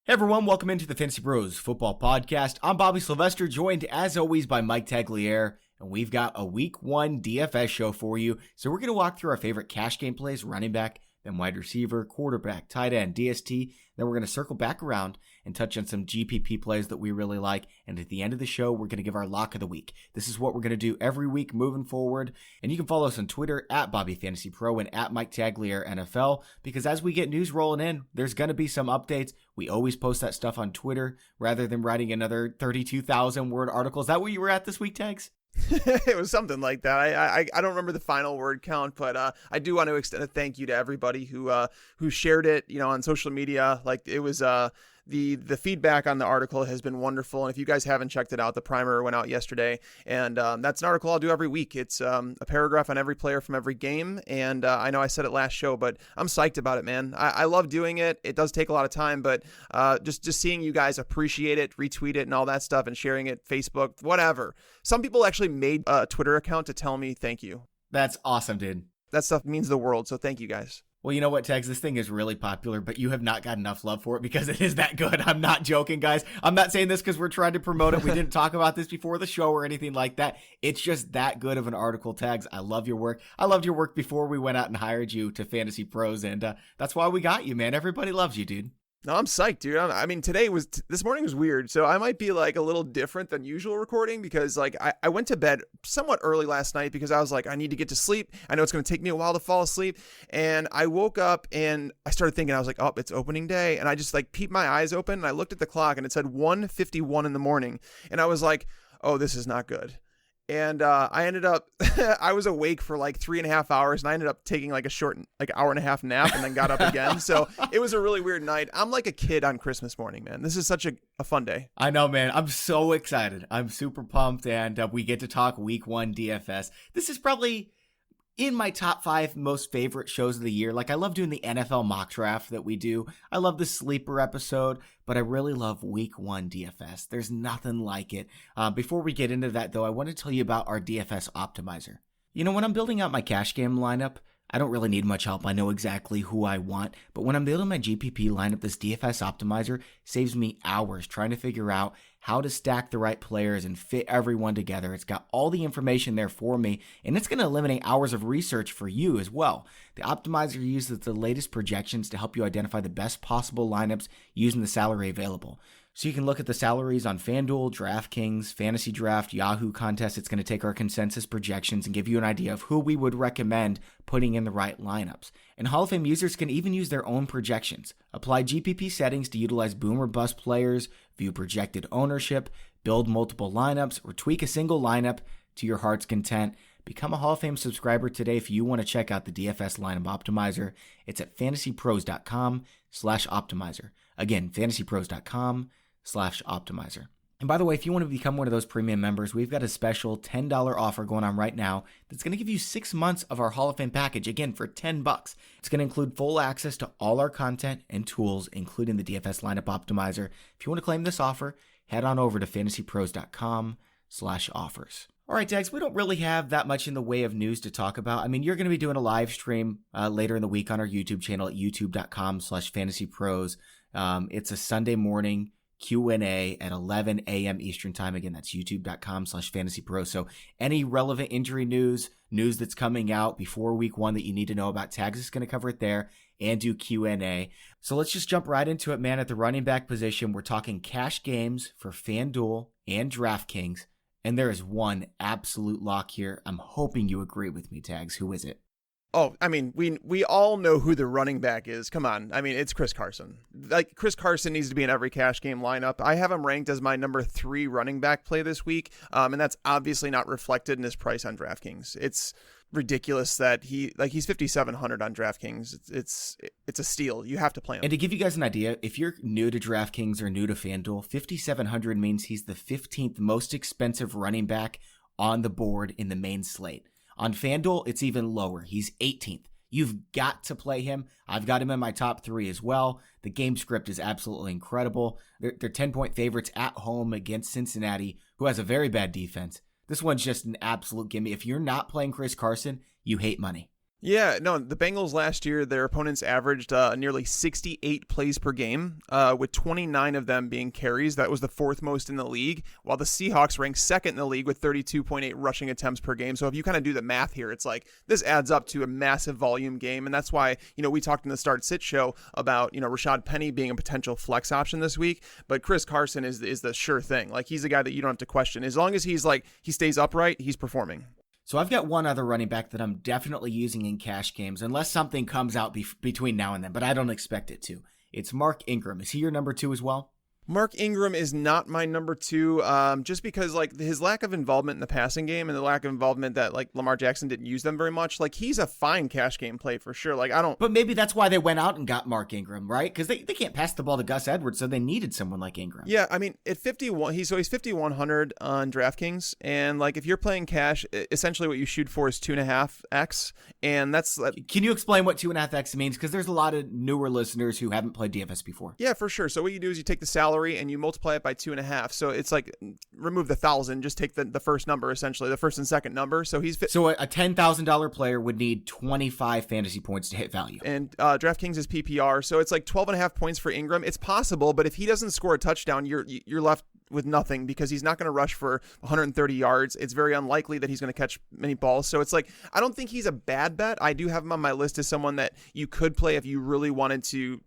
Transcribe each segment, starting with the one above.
Hey everyone, welcome into the Fantasy Bros Football Podcast. I'm Bobby Sylvester, joined as always by Mike Tagliere, and we've got a Week 1 DFS show for you. So we're going to walk through our favorite cash game plays, running back, then wide receiver, quarterback, tight end, DST. Then we're going to circle back around and touch on some GPP plays that we really like. And at the end of the show, we're going to give our lock of the week. This is what we're going to do every week moving forward. And you can follow us on Twitter at BobbyFantasyPro and at Mike Tagliere NFL, because as we get news rolling in, there's going to be some updates. We always post that stuff on Twitter rather than writing another 32,000 word article. Is that where you were at this week, Tags? It was something like that. I don't remember the final word count, but I do want to extend a thank you to everybody who shared it, on social media. Like it was the feedback on the article has been wonderful. And if you guys haven't checked it out, the primer went out yesterday, and that's an article I'll do every week. It's a paragraph on every player from every game, and I know I said it last show, but I'm psyched about it, man. I love doing it. It does take a lot of time, but just seeing you guys appreciate it, retweet it, and all that stuff, and sharing it, Facebook, whatever. Some people actually made a Twitter account to tell me thank you. That's awesome, dude. That stuff means the world, so thank you guys. Well, you know what, Tags? This thing is really popular, but you have not got enough love for it because it is that good. I'm not joking, guys. I'm not saying this because we're trying to promote it. We didn't talk about this before the show or anything like that. It's just that good of an article, Tags. I love your work. I loved your work before we went out and hired you to Fantasy Pros, and that's why we got you, man. Everybody loves you, dude. No, I'm psyched, dude. I mean, this morning was weird. So I might be like a little different than usual recording because like I went to bed somewhat early last night because I was like, I need to get to sleep. I know it's going to take me a while to fall asleep. And I woke up and I started thinking, I was like, oh, it's opening day. And I just like peeped my eyes open and I looked at the clock and it said 1:51 in the morning. And I was like, oh, this is not good. And I ended up, I was awake for like 3.5 hours and I ended up taking like a short, like hour and a half nap and then got up again. So it was a really weird night. I'm like a kid on Christmas morning, man. This is such a fun day. I know, man. I'm so excited. I'm super pumped, and we get to talk Week 1 DFS. This is probably in my top 5 most favorite shows of the year. Like, I love doing the NFL mock draft that we do. I love the sleeper episode, but I really love Week 1 DFS. There's nothing like it. Before we get into that, though, I want to tell you about our DFS Optimizer. When I'm building out my cash game lineup, I don't really need much help. I know exactly who I want. But when I'm building my GPP lineup, this DFS Optimizer saves me hours trying to figure out how to stack the right players and fit everyone together. It's got all the information there for me, and it's going to eliminate hours of research for you as well. The Optimizer uses the latest projections to help you identify the best possible lineups using the salary available. So you can look at the salaries on FanDuel, DraftKings, Fantasy Draft, Yahoo Contest. It's going to take our consensus projections and give you an idea of who we would recommend putting in the right lineups. And Hall of Fame users can even use their own projections. Apply GPP settings to utilize boom or bust players, view projected ownership, build multiple lineups, or tweak a single lineup to your heart's content. Become a Hall of Fame subscriber today if you want to check out the DFS Lineup Optimizer. It's at fantasypros.com/optimizer. Again, fantasypros.com/optimizer. And by the way, if you want to become one of those premium members, we've got a special $10 offer going on right now that's going to give you 6 months of our Hall of Fame package, again, for $10. It's going to include full access to all our content and tools, including the DFS Lineup Optimizer. If you want to claim this offer, head on over to fantasypros.com/offers. All right, Dags, we don't really have that much in the way of news to talk about. I mean, you're going to be doing a live stream later in the week on our YouTube channel at youtube.com/fantasypros. It's a Sunday morning Q&A at 11 a.m. Eastern time. Again, that's youtube.com/fantasypros. So any relevant injury news that's coming out before Week 1 that you need to know about, Tags is going to cover it there and do Q&A. So let's just jump right into it, man. At the running back position, we're talking cash games for FanDuel and DraftKings. And there is one absolute lock here. I'm hoping you agree with me, Tags. Who is it? Oh, I mean, we all know who the running back is. Come on. I mean, it's Chris Carson. Like, Chris Carson needs to be in every cash game lineup. I have him ranked as my number 3 running back play this week, and that's obviously not reflected in his price on DraftKings. It's ridiculous that he's 5,700 on DraftKings. It's a steal. You have to play him. And to give you guys an idea, if you're new to DraftKings or new to FanDuel, 5,700 means he's the 15th most expensive running back on the board in the main slate. On FanDuel, it's even lower. He's 18th. You've got to play him. I've got him in my top 3 as well. The game script is absolutely incredible. They're 10-point favorites at home against Cincinnati, who has a very bad defense. This one's just an absolute gimme. If you're not playing Chris Carson, you hate money. Yeah, no, the Bengals last year, their opponents averaged nearly 68 plays per game, with 29 of them being carries. That was the fourth most in the league, while the Seahawks ranked second in the league with 32.8 rushing attempts per game. So if you kind of do the math here, it's like this adds up to a massive volume game. And that's why, we talked in the Start Sit show about, Rashad Penny being a potential flex option this week. But Chris Carson is the sure thing. Like, he's a guy that you don't have to question. As long as he stays upright, he's performing. So I've got one other running back that I'm definitely using in cash games, unless something comes out between now and then, but I don't expect it to. It's Mark Ingram. Is he your number 2 as well? Mark Ingram is not my number 2, just because his lack of involvement in the passing game and the lack of involvement that Lamar Jackson didn't use them very much. He's a fine cash game play for sure. But maybe that's why they went out and got Mark Ingram, right? Because they can't pass the ball to Gus Edwards, so they needed someone like Ingram. Yeah, I mean, at 51, he's 5,100 on DraftKings, and if you're playing cash, essentially what you shoot for is 2.5x, and that's. Can you explain what 2.5x means? Because there's a lot of newer listeners who haven't played DFS before. Yeah, for sure. So what you do is you take the salary and you multiply it by 2.5. So it's remove the 1,000, just take the first number, essentially the first and second number. So so a $10,000 player would need 25 fantasy points to hit value. And DraftKings is PPR, so it's 12.5 points for Ingram. It's possible, but if he doesn't score a touchdown, you're left with nothing because he's not going to rush for 130 yards. It's very unlikely that he's going to catch many balls. So it's I don't think he's a bad bet. I do have him on my list as someone that you could play if you really wanted to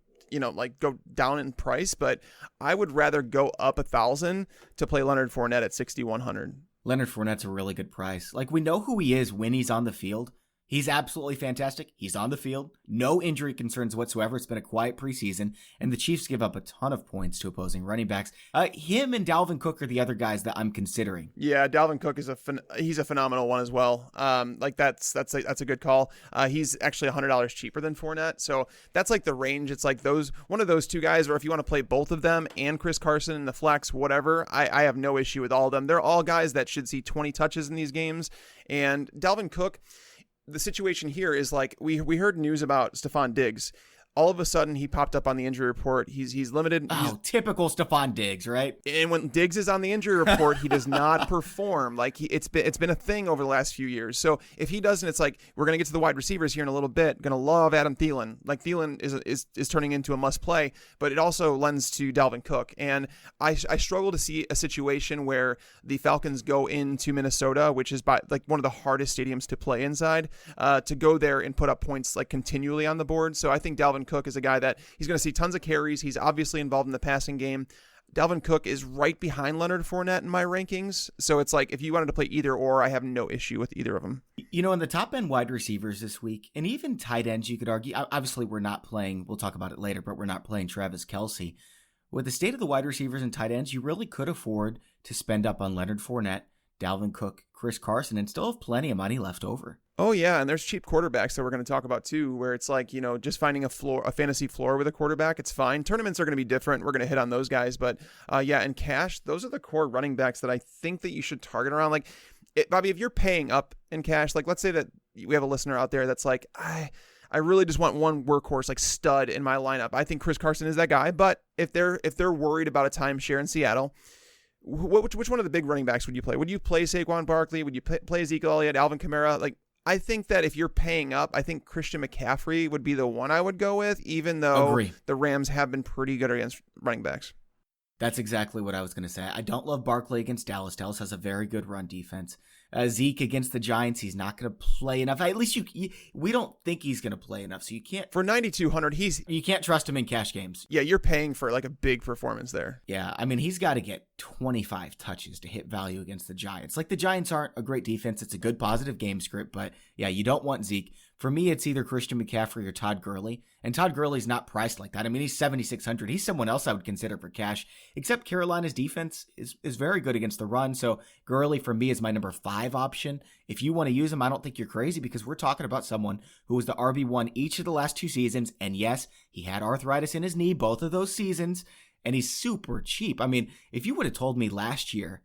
go down in price, but I would rather go up 1,000 to play Leonard Fournette at 6,100. Leonard Fournette's a really good price. We know who he is when he's on the field. He's absolutely fantastic. He's on the field. No injury concerns whatsoever. It's been a quiet preseason, and the Chiefs give up a ton of points to opposing running backs. Him and Dalvin Cook are the other guys that I'm considering. Yeah, Dalvin Cook is he's a phenomenal one as well. That's a good call. He's actually $100 cheaper than Fournette, so that's the range. It's one of those two guys, or if you want to play both of them and Chris Carson in the flex, whatever. I have no issue with all of them. They're all guys that should see 20 touches in these games, and Dalvin Cook. The situation here is we heard news about Stefon Diggs. All of a sudden, he popped up on the injury report. He's limited. Typical Stefon Diggs, right? And when Diggs is on the injury report, he does not perform. It's been a thing over the last few years. So if he doesn't, it's we're gonna get to the wide receivers here in a little bit. Gonna love Adam Thielen. Thielen is turning into a must play, but it also lends to Dalvin Cook. And I struggle to see a situation where the Falcons go into Minnesota, which is by one of the hardest stadiums to play inside, to go there and put up points continually on the board. So I think Dalvin Cook is a guy that he's going to see tons of carries. He's obviously involved in the passing game. Dalvin Cook is right behind Leonard Fournette in my rankings. So it's if you wanted to play either or, I have no issue with either of them. In the top end wide receivers this week, and even tight ends, you could argue, obviously we're not playing, we'll talk about it later, but we're not playing Travis Kelce. With the state of the wide receivers and tight ends, you really could afford to spend up on Leonard Fournette, Dalvin Cook, Chris Carson, and still have plenty of money left over. Oh, yeah, and there's cheap quarterbacks that we're going to talk about, too, where it's just finding a fantasy floor with a quarterback, it's fine. Tournaments are going to be different. We're going to hit on those guys. But, in cash, those are the core running backs that I think that you should target around. Bobby, if you're paying up in cash, let's say that we have a listener out there that's I really just want one workhorse, stud in my lineup. I think Chris Carson is that guy. But if they're worried about a timeshare in Seattle, which one of the big running backs would you play? Would you play Saquon Barkley? Would you play Ezekiel Elliott, Alvin Kamara? I think that if you're paying up, I think Christian McCaffrey would be the one I would go with, even though the Rams have been pretty good against running backs. That's exactly what I was going to say. I don't love Barkley against Dallas. Dallas has a very good run defense. Zeke against the Giants, he's not going to play enough. At least we don't think he's going to play enough, so you can't. For 9,200, you can't trust him in cash games. Yeah, you're paying for a big performance there. Yeah, I mean, he's got to get 25 touches to hit value against the Giants. The Giants aren't a great defense. It's a good positive game script, but yeah, you don't want Zeke. For me, it's either Christian McCaffrey or Todd Gurley, and Todd Gurley's not priced like that. I mean, he's 7,600. He's someone else I would consider for cash, except Carolina's defense is very good against the run, so Gurley for me is my number 5 option. If you want to use him, I don't think you're crazy because we're talking about someone who was the RB1 each of the last 2 seasons, and yes, he had arthritis in his knee both of those seasons, and he's super cheap. I mean, if you would have told me last year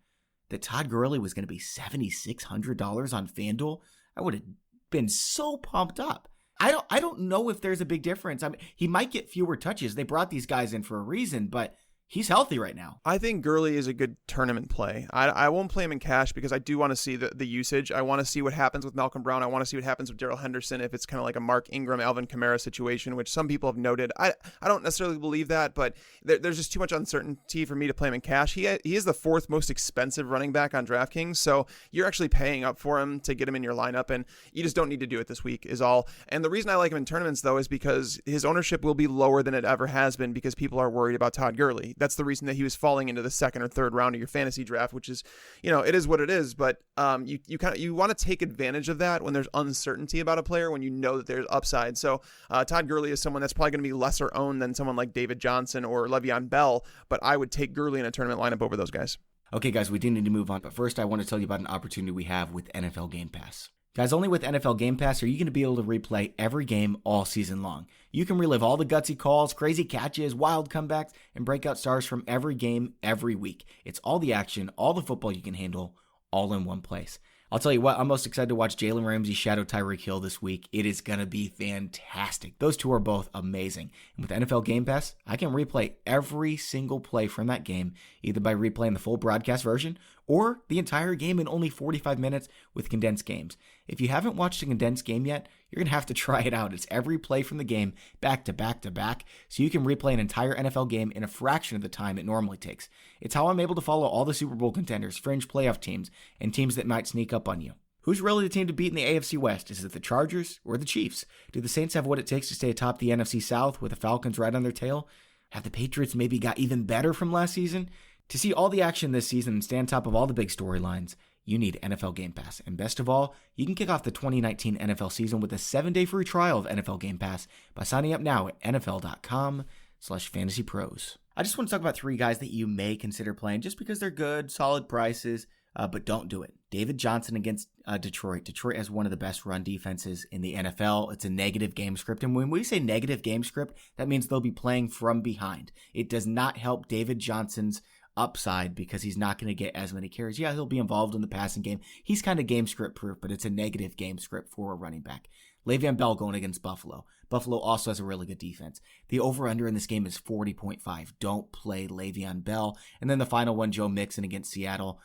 that Todd Gurley was going to be $7,600 on FanDuel, I would have been so pumped up. I don't know if there's a big difference. I mean, he might get fewer touches. They brought these guys in for a reason, but he's healthy right now. I think Gurley is a good tournament play. I won't play him in cash because I do want to see the usage. I want to see what happens with Malcolm Brown. I want to see what happens with Darrell Henderson if it's kind of like a Mark Ingram, Alvin Kamara situation, which some people have noted. I don't necessarily believe that, but there's just too much uncertainty for me to play him in cash. He is the fourth most expensive running back on DraftKings, so you're actually paying up for him to get him in your lineup, and you just don't need to do it this week is all. And the reason I like him in tournaments, though, is because his ownership will be lower than it ever has been because people are worried about Todd Gurley. That's the reason that he was falling into the second or third round of your fantasy draft, which is, it is what it is. But you want to take advantage of that when there's uncertainty about a player, when you know that there's upside. So Todd Gurley is someone that's probably going to be lesser owned than someone like David Johnson or Le'Veon Bell, but I would take Gurley in a tournament lineup over those guys. Okay, guys, we do need to move on, but first I want to tell you about an opportunity we have with NFL Game Pass. Guys, only with NFL Game Pass are you going to be able to replay every game all season long. You can relive all the gutsy calls, crazy catches, wild comebacks, and breakout stars from every game every week. It's all the action, all the football you can handle, all in one place. I'll tell you what, I'm most excited to watch Jalen Ramsey shadow Tyreek Hill this week. It is going to be fantastic. Those two are both amazing. And with NFL Game Pass, I can replay every single play from that game, either by replaying the full broadcast version or the entire game in only 45 minutes with condensed games. If you haven't watched a condensed game yet, you're going to have to try it out. It's every play from the game back to back to back, so you can replay an entire NFL game in a fraction of the time it normally takes. It's how I'm able to follow all the Super Bowl contenders, fringe playoff teams, and teams that might sneak up on you. Who's really the team to beat in the AFC West? Is it the Chargers or the Chiefs? Do the Saints have what it takes to stay atop the NFC South with the Falcons right on their tail? Have the Patriots maybe got even better from last season? To see all the action this season and stay on top of all the big storylines, you need NFL Game Pass. And best of all, you can kick off the 2019 NFL season with a 7-day free trial of NFL Game Pass by signing up now at NFL.com/fantasypros. I just want to talk about 3 guys that you may consider playing just because they're good, solid prices, but don't do it. David Johnson against Detroit. Detroit has one of the best run defenses in the NFL. It's a negative game script. And when we say negative game script, that means they'll be playing from behind. It does not help David Johnson's upside because he's not going to get as many carries. Yeah, he'll be involved in the passing game. He's kind of game script proof, but it's a negative game script for a running back. Le'Veon Bell going against Buffalo. Buffalo also has a really good defense. The over-under in this game is 40.5. Don't play Le'Veon Bell. And then the final one, Joe Mixon against Seattle.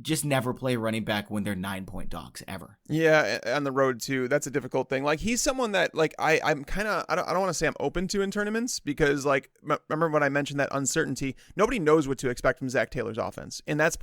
Just never play running back when they're 9-point dogs ever. Yeah, on the road too. That's a difficult thing. Like he's someone that like I'm kind of I don't want to say I'm open to in tournaments because like remember when I mentioned that uncertainty, nobody knows what to expect from Zac Taylor's offense, and that's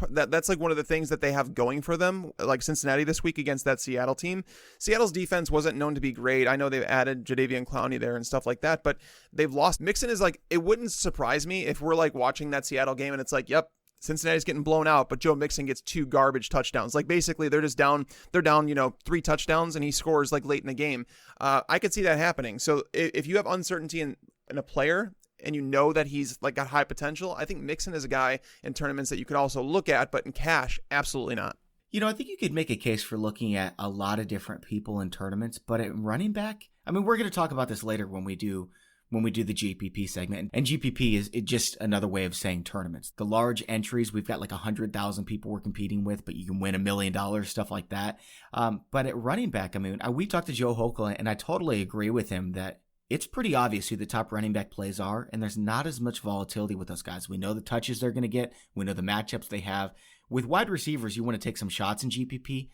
like one of the things that they have going for them. Like Cincinnati this week against that Seattle team. Seattle's defense wasn't known to be great. I know they've added Jadeveon Clowney there and stuff like that, but they've lost. Mixon is like it wouldn't surprise me if we're like watching that Seattle game and it's like, yep, Cincinnati's getting blown out, but Joe Mixon gets 2 garbage touchdowns. Like basically they're down, 3 touchdowns and he scores like late in the game. I could see that happening. So if you have uncertainty in a player and you know that he's like got high potential, I think Mixon is a guy in tournaments that you could also look at, but in cash, absolutely not. I think you could make a case for looking at a lot of different people in tournaments, but at running back, I mean, we're going to talk about this later when we do the GPP segment. And GPP is just another way of saying tournaments. The large entries, we've got like 100,000 people we're competing with, but you can win $1 million, stuff like that. But at running back, I mean, we talked to Joe Hochul, and I totally agree with him that it's pretty obvious who the top running back plays are, and there's not as much volatility with those guys. We know the touches they're going to get. We know the matchups they have. With wide receivers, you want to take some shots in GPP.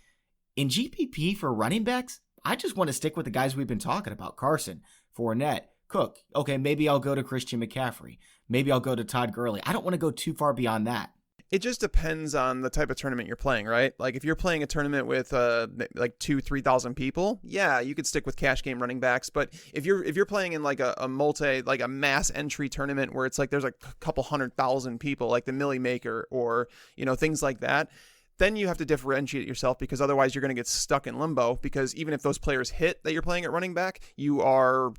In GPP for running backs, I just want to stick with the guys we've been talking about. Carson, Fournette, Cook. Okay, maybe I'll go to Christian McCaffrey. Maybe I'll go to Todd Gurley. I don't want to go too far beyond that. It just depends on the type of tournament you're playing, right? Like if you're playing a tournament with like 2,000-3,000 people, yeah, you could stick with cash game running backs. But if you're playing in like a mass entry tournament where it's like there's like a couple 100,000 people, like the Millie Maker or things like that, then you have to differentiate yourself because otherwise you're going to get stuck in limbo because even if those players hit that you're playing at running back, you're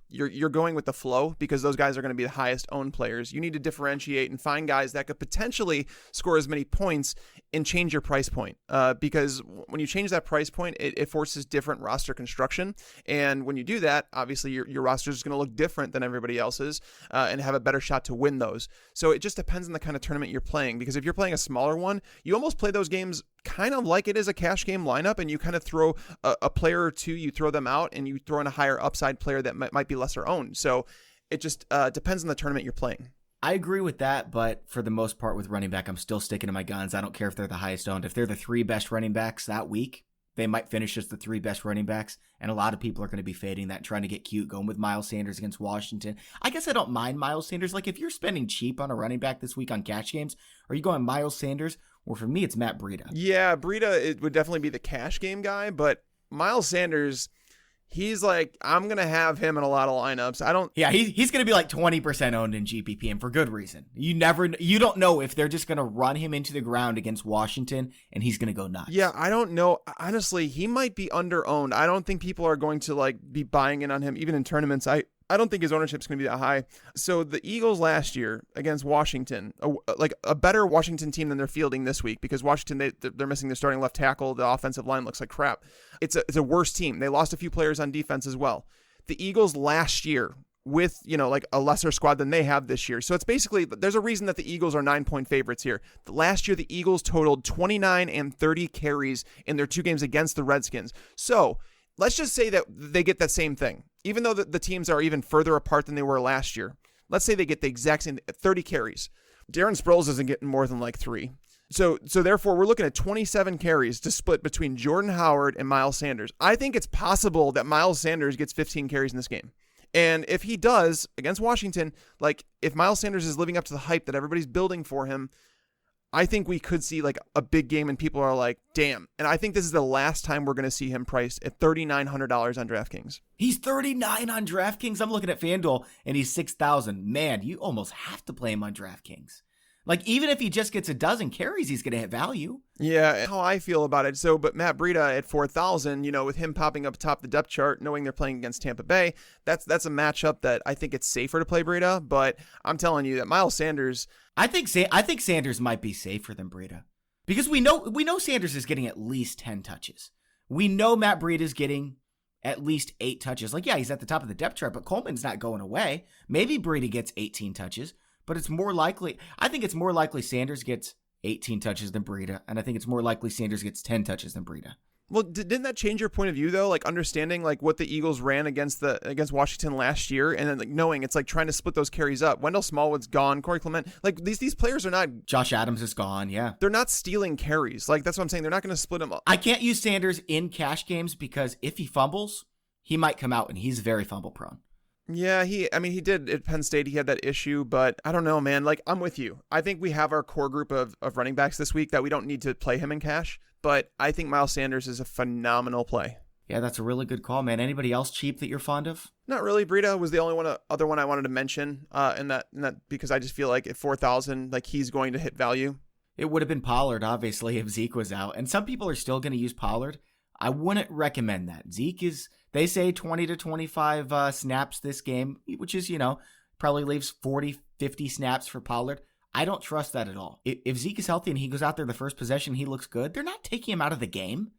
going with the flow because those guys are going to be the highest owned players. You need to differentiate and find guys that could potentially score as many points and change your price point because when you change that price point, it forces different roster construction. And when you do that, obviously your roster is going to look different than everybody else's and have a better shot to win those. So it just depends on the kind of tournament you're playing because if you're playing a smaller one, you almost play those games kind of like it is a cash game lineup and you kind of throw a player or two, you throw them out and you throw in a higher upside player that might be lesser owned. So it just depends on the tournament you're playing. I agree with that, but for the most part with running back, I'm still sticking to my guns. I don't care if they're the highest owned. If they're the 3 best running backs that week, they might finish as the 3 best running backs, and a lot of people are going to be fading that, trying to get cute, going with Miles Sanders against Washington. I guess I don't mind Miles Sanders. Like, if you're spending cheap on a running back this week on cash games, are you going Miles Sanders? Or for me, it's Matt Breida. Yeah, Breida, it would definitely be the cash game guy, but Miles Sanders, he's like, I'm going to have him in a lot of lineups. Yeah, he's going to be like 20% owned in GPP, and for good reason. You don't know if they're just going to run him into the ground against Washington and he's going to go nuts. Yeah, I don't know. Honestly, he might be under-owned. I don't think people are going to like be buying in on him, even in tournaments. I don't think his ownership is going to be that high. So the Eagles last year against Washington, like a better Washington team than they're fielding this week, because Washington, they're missing their starting left tackle. The offensive line looks like crap. It's a worse team. They lost a few players on defense as well. The Eagles last year with, like a lesser squad than they have this year. So it's basically, there's a reason that the Eagles are 9-point favorites here. Last year, the Eagles totaled 29 and 30 carries in their 2 games against the Redskins. So let's just say that they get that same thing. Even though the teams are even further apart than they were last year, let's say they get the exact same 30 carries. Darren Sproles isn't getting more than like 3. So therefore, we're looking at 27 carries to split between Jordan Howard and Miles Sanders. I think it's possible that Miles Sanders gets 15 carries in this game. And if he does against Washington, like if Miles Sanders is living up to the hype that everybody's building for him, I think we could see like a big game and people are like, damn. And I think this is the last time we're going to see him priced at $3,900 on DraftKings. He's $39 on DraftKings. I'm looking at FanDuel and he's $6,000. Man, you almost have to play him on DraftKings. Like, even if he just gets a dozen carries, he's going to hit value. Yeah, how I feel about it. So, but Matt Breida at 4,000, with him popping up atop the depth chart, knowing they're playing against Tampa Bay, that's a matchup that I think it's safer to play Breida. But I'm telling you that Miles Sanders, I think Sanders might be safer than Breida, because we know Sanders is getting at least 10 touches. We know Matt Breida is getting at least 8 touches. Like, yeah, he's at the top of the depth chart, but Coleman's not going away. Maybe Breida gets 18 touches. But it's more likely, I think it's more likely Sanders gets 18 touches than Breida, and I think it's more likely Sanders gets 10 touches than Breida. Well, didn't that change your point of view though? Like understanding like what the Eagles ran against Washington last year, and then like knowing it's like trying to split those carries up. Wendell Smallwood's gone, Corey Clement, like these players are not. Josh Adams is gone, yeah. They're not stealing carries. Like that's what I'm saying. They're not going to split them up. I can't use Sanders in cash games because if he fumbles, he might come out, and he's very fumble prone. Yeah, he did at Penn State. He had that issue, but I don't know, man. Like, I'm with you. I think we have our core group of running backs this week that we don't need to play him in cash, but I think Miles Sanders is a phenomenal play. Yeah, that's a really good call, man. Anybody else cheap that you're fond of? Not really. Breida was the only other one I wanted to mention, in that because I just feel like at 4,000, like he's going to hit value. It would have been Pollard, obviously, if Zeke was out, and some people are still going to use Pollard. I wouldn't recommend that. Zeke is, they say 20 to 25 snaps this game, which is, probably leaves 40, 50 snaps for Pollard. I don't trust that at all. If Zeke is healthy and he goes out there the first possession, he looks good, they're not taking him out of the game.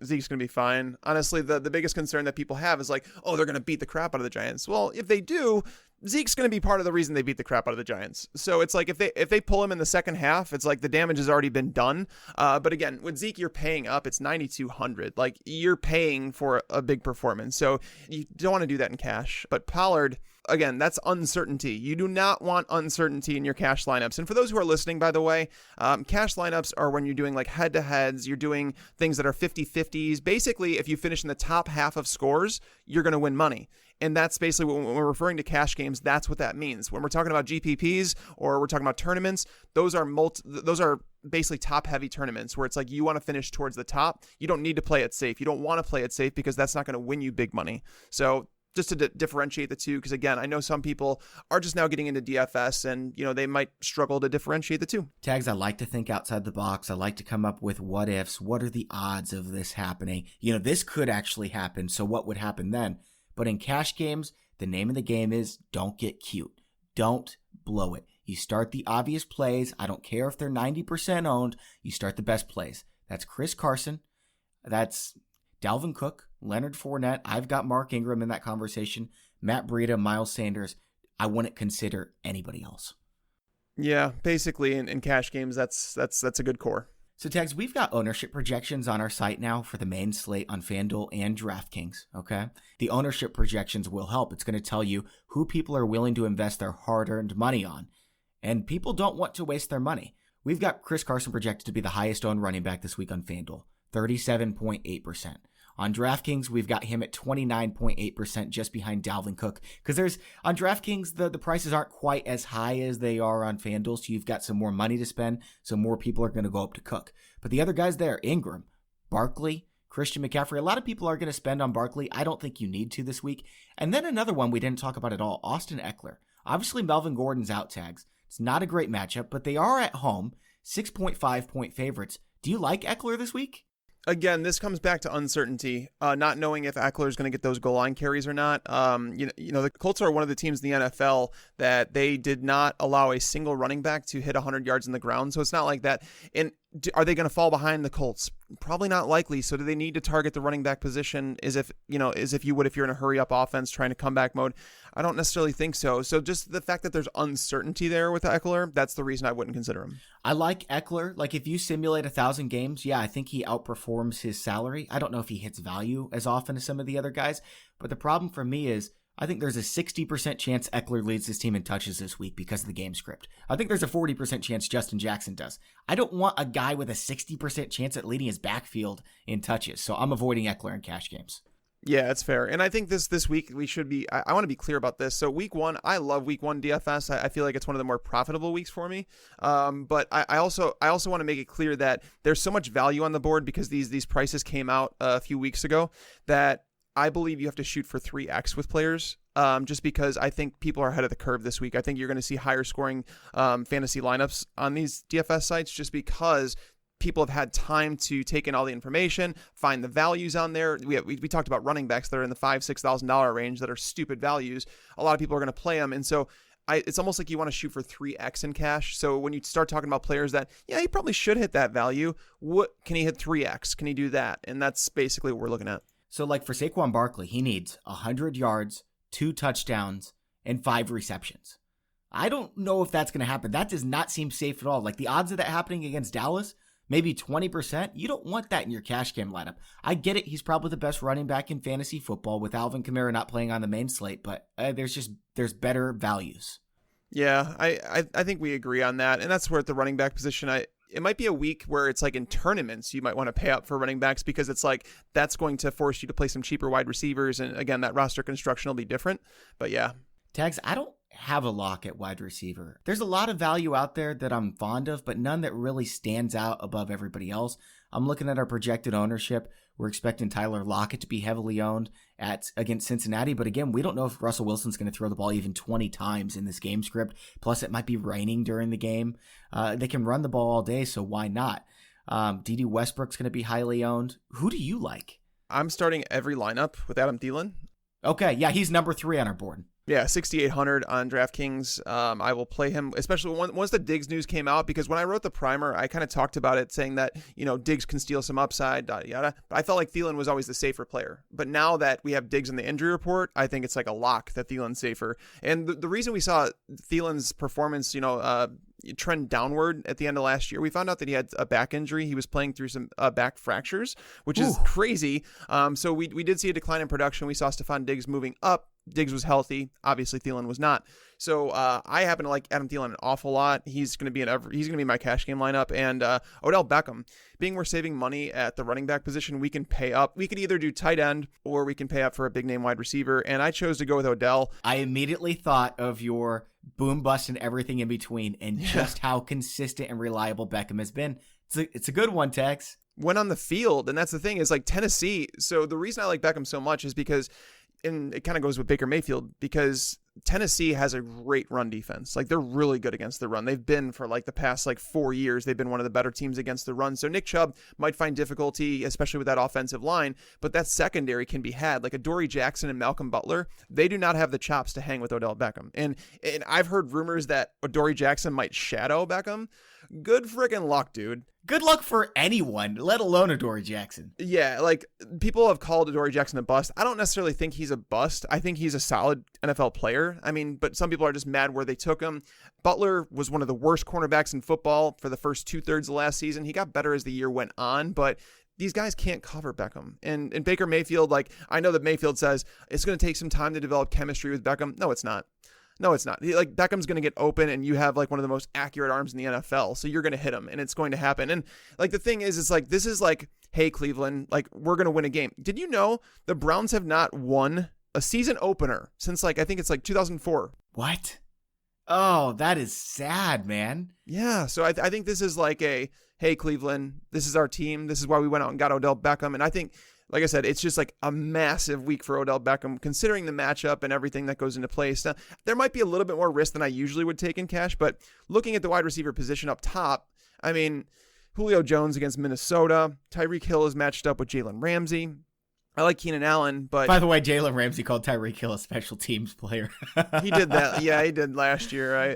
Zeke's going to be fine. Honestly, the biggest concern that people have is like, oh, they're going to beat the crap out of the Giants. Well, if they do, Zeke's going to be part of the reason they beat the crap out of the Giants. So it's like if they pull him in the second half, it's like the damage has already been done. But again, with Zeke, you're paying up. It's $9,200. Like you're paying for a big performance. So you don't want to do that in cash. But Pollard, again, that's uncertainty. You do not want uncertainty in your cash lineups. And for those who are listening, by the way, cash lineups are when you're doing like head-to-heads, you're doing things that are 50-50s. Basically, if you finish in the top half of scores, you're going to win money. And that's basically when we're referring to cash games, that's what that means. When we're talking about GPPs or we're talking about tournaments, those are basically top-heavy tournaments where it's like you want to finish towards the top. You don't need to play it safe. You don't want to play it safe because that's not going to win you big money. So just to differentiate the two, because again, I know some people are just now getting into DFS and, they might struggle to differentiate the two. Tags, I like to think outside the box. I like to come up with what ifs. What are the odds of this happening? This could actually happen, so what would happen then? But in cash games, the name of the game is don't get cute. Don't blow it. You start the obvious plays. I don't care if they're 90% owned. You start the best plays. That's Chris Carson. That's Dalvin Cook, Leonard Fournette. I've got Mark Ingram in that conversation. Matt Breida, Miles Sanders. I wouldn't consider anybody else. Yeah, basically in cash games, that's a good core. So, Tags, we've got ownership projections on our site now for the main slate on FanDuel and DraftKings, okay? The ownership projections will help. It's going to tell you who people are willing to invest their hard-earned money on. And people don't want to waste their money. We've got Chris Carson projected to be the highest-owned running back this week on FanDuel, 37.8%. On DraftKings, we've got him at 29.8%, just behind Dalvin Cook. Because on DraftKings, the prices aren't quite as high as they are on FanDuel, so you've got some more money to spend, so more people are going to go up to Cook. But the other guys there, Ingram, Barkley, Christian McCaffrey, a lot of people are going to spend on Barkley. I don't think you need to this week. And then another one we didn't talk about at all, Austin Ekeler. Obviously, Melvin Gordon's out, Tags. It's not a great matchup, but they are at home, 6.5-point favorites. Do you like Ekeler this week? Again, this comes back to uncertainty, not knowing if Eckler is going to get those goal line carries or not. The Colts are one of the teams in the NFL that they did not allow a single running back to hit 100 yards in the ground. So it's not like that. And are they going to fall behind the Colts? Probably not likely. So do they need to target the running back position as if you would if you're in a hurry up offense trying to comeback mode? I don't necessarily think so. So just the fact that there's uncertainty there with Eckler, that's the reason I wouldn't consider him. I like Eckler. Like if you simulate 1,000 games, yeah, I think he outperforms his salary. I don't know if he hits value as often as some of the other guys, but the problem for me is I think there's a 60% chance Eckler leads his team in touches this week because of the game script. I think there's a 40% chance Justin Jackson does. I don't want a guy with a 60% chance at leading his backfield in touches, so I'm avoiding Eckler in cash games. Yeah, it's fair. And I think this week we should be, I want to be clear about this. So week one, I love week one DFS. I feel like it's one of the more profitable weeks for me. But I also want to make it clear that there's so much value on the board because these prices came out a few weeks ago that I believe you have to shoot for 3x with players. Just because I think people are ahead of the curve this week. I think you're going to see higher scoring fantasy lineups on these DFS sites just because people have had time to take in all the information, find the values on there. We talked about running backs that are in the $5,000-$6,000 range that are stupid values. A lot of people are going to play them. And so it's almost like you want to shoot for 3x in cash. So when you start talking about players that, yeah, he probably should hit that value. What can he hit 3x? Can he do that? And that's basically what we're looking at. So like for Saquon Barkley, he needs 100 yards, 2 touchdowns, and 5 receptions. I don't know if that's going to happen. That does not seem safe at all. Like the odds of that happening against Dallas, maybe 20%. You don't want that in your cash game lineup. I get it. He's probably the best running back in fantasy football with Alvin Kamara not playing on the main slate, but there's better values. Yeah, I think we agree on that. And that's where at the running back position, it might be a week where it's like in tournaments, you might want to pay up for running backs because it's like that's going to force you to play some cheaper wide receivers. And again, that roster construction will be different. But yeah. Tags, I don't have a lock at wide receiver. There's a lot of value out there that I'm fond of, but none that really stands out above everybody else. I'm looking at our projected ownership. We're expecting Tyler Lockett to be heavily owned against Cincinnati. But again, we don't know if Russell Wilson's going to throw the ball even 20 times in this game script. Plus, it might be raining during the game. They can run the ball all day, so why not? D.D. Westbrook's going to be highly owned. Who do you like? I'm starting every lineup with Adam Thielen. Okay, yeah, he's number 3 on our board. Yeah, 6,800 on DraftKings. I will play him, especially once the Diggs news came out, because when I wrote the primer, I kind of talked about it saying that, Diggs can steal some upside, yada, yada. But I felt like Thielen was always the safer player. But now that we have Diggs in the injury report, I think it's like a lock that Thielen's safer. And the reason we saw Thielen's performance, trend downward at the end of last year, we found out that he had a back injury. He was playing through some back fractures, which is crazy. So we did see a decline in production. We saw Stefon Diggs moving up. Diggs was healthy. Obviously, Thielen was not. So I happen to like Adam Thielen an awful lot. He's going to be my cash game lineup. And Odell Beckham, being we're saving money at the running back position, we can pay up. We could either do tight end or we can pay up for a big name wide receiver. And I chose to go with Odell. I immediately thought of your boom bust and everything in between and just how consistent and reliable Beckham has been. It's a good one, Tex. Went on the field, and that's the thing, is like Tennessee. So the reason I like Beckham so much is because, and it kind of goes with Baker Mayfield, because Tennessee has a great run defense. Like, they're really good against the run. They've been for like the past 4 years. They've been one of the better teams against the run. So Nick Chubb might find difficulty, especially with that offensive line, but that secondary can be had. Like Adoree Jackson and Malcolm Butler, they do not have the chops to hang with Odell Beckham. And I've heard rumors that Adoree Jackson might shadow Beckham. Good friggin' luck, dude. Good luck for anyone, let alone Adoree Jackson. Yeah, like people have called Adoree Jackson a bust. I don't necessarily think he's a bust. I think he's a solid NFL player. I mean, but some people are just mad where they took him. Butler was one of the worst cornerbacks in football for the first 2/3 of last season. He got better as the year went on, but these guys can't cover Beckham. And Baker Mayfield, like, I know that Mayfield says it's going to take some time to develop chemistry with Beckham. No, it's not. No, it's not. Like, Beckham's going to get open, and you have like one of the most accurate arms in the NFL, so you're going to hit him, and it's going to happen. And like the thing is, it's like this is like, hey Cleveland, like we're going to win a game. Did you know the Browns have not won a season opener since like I think it's like 2004? What? Oh, that is sad, man. Yeah, so I think this is like a, hey Cleveland, this is our team. This is why we went out and got Odell Beckham, and I think, like I said, it's just like a massive week for Odell Beckham, considering the matchup and everything that goes into place. Now, there might be a little bit more risk than I usually would take in cash, but looking at the wide receiver position up top, I mean, Julio Jones against Minnesota. Tyreek Hill is matched up with Jalen Ramsey. I like Keenan Allen, but... By the way, Jalen Ramsey called Tyreek Hill a special teams player. He did that. Yeah, he did last year.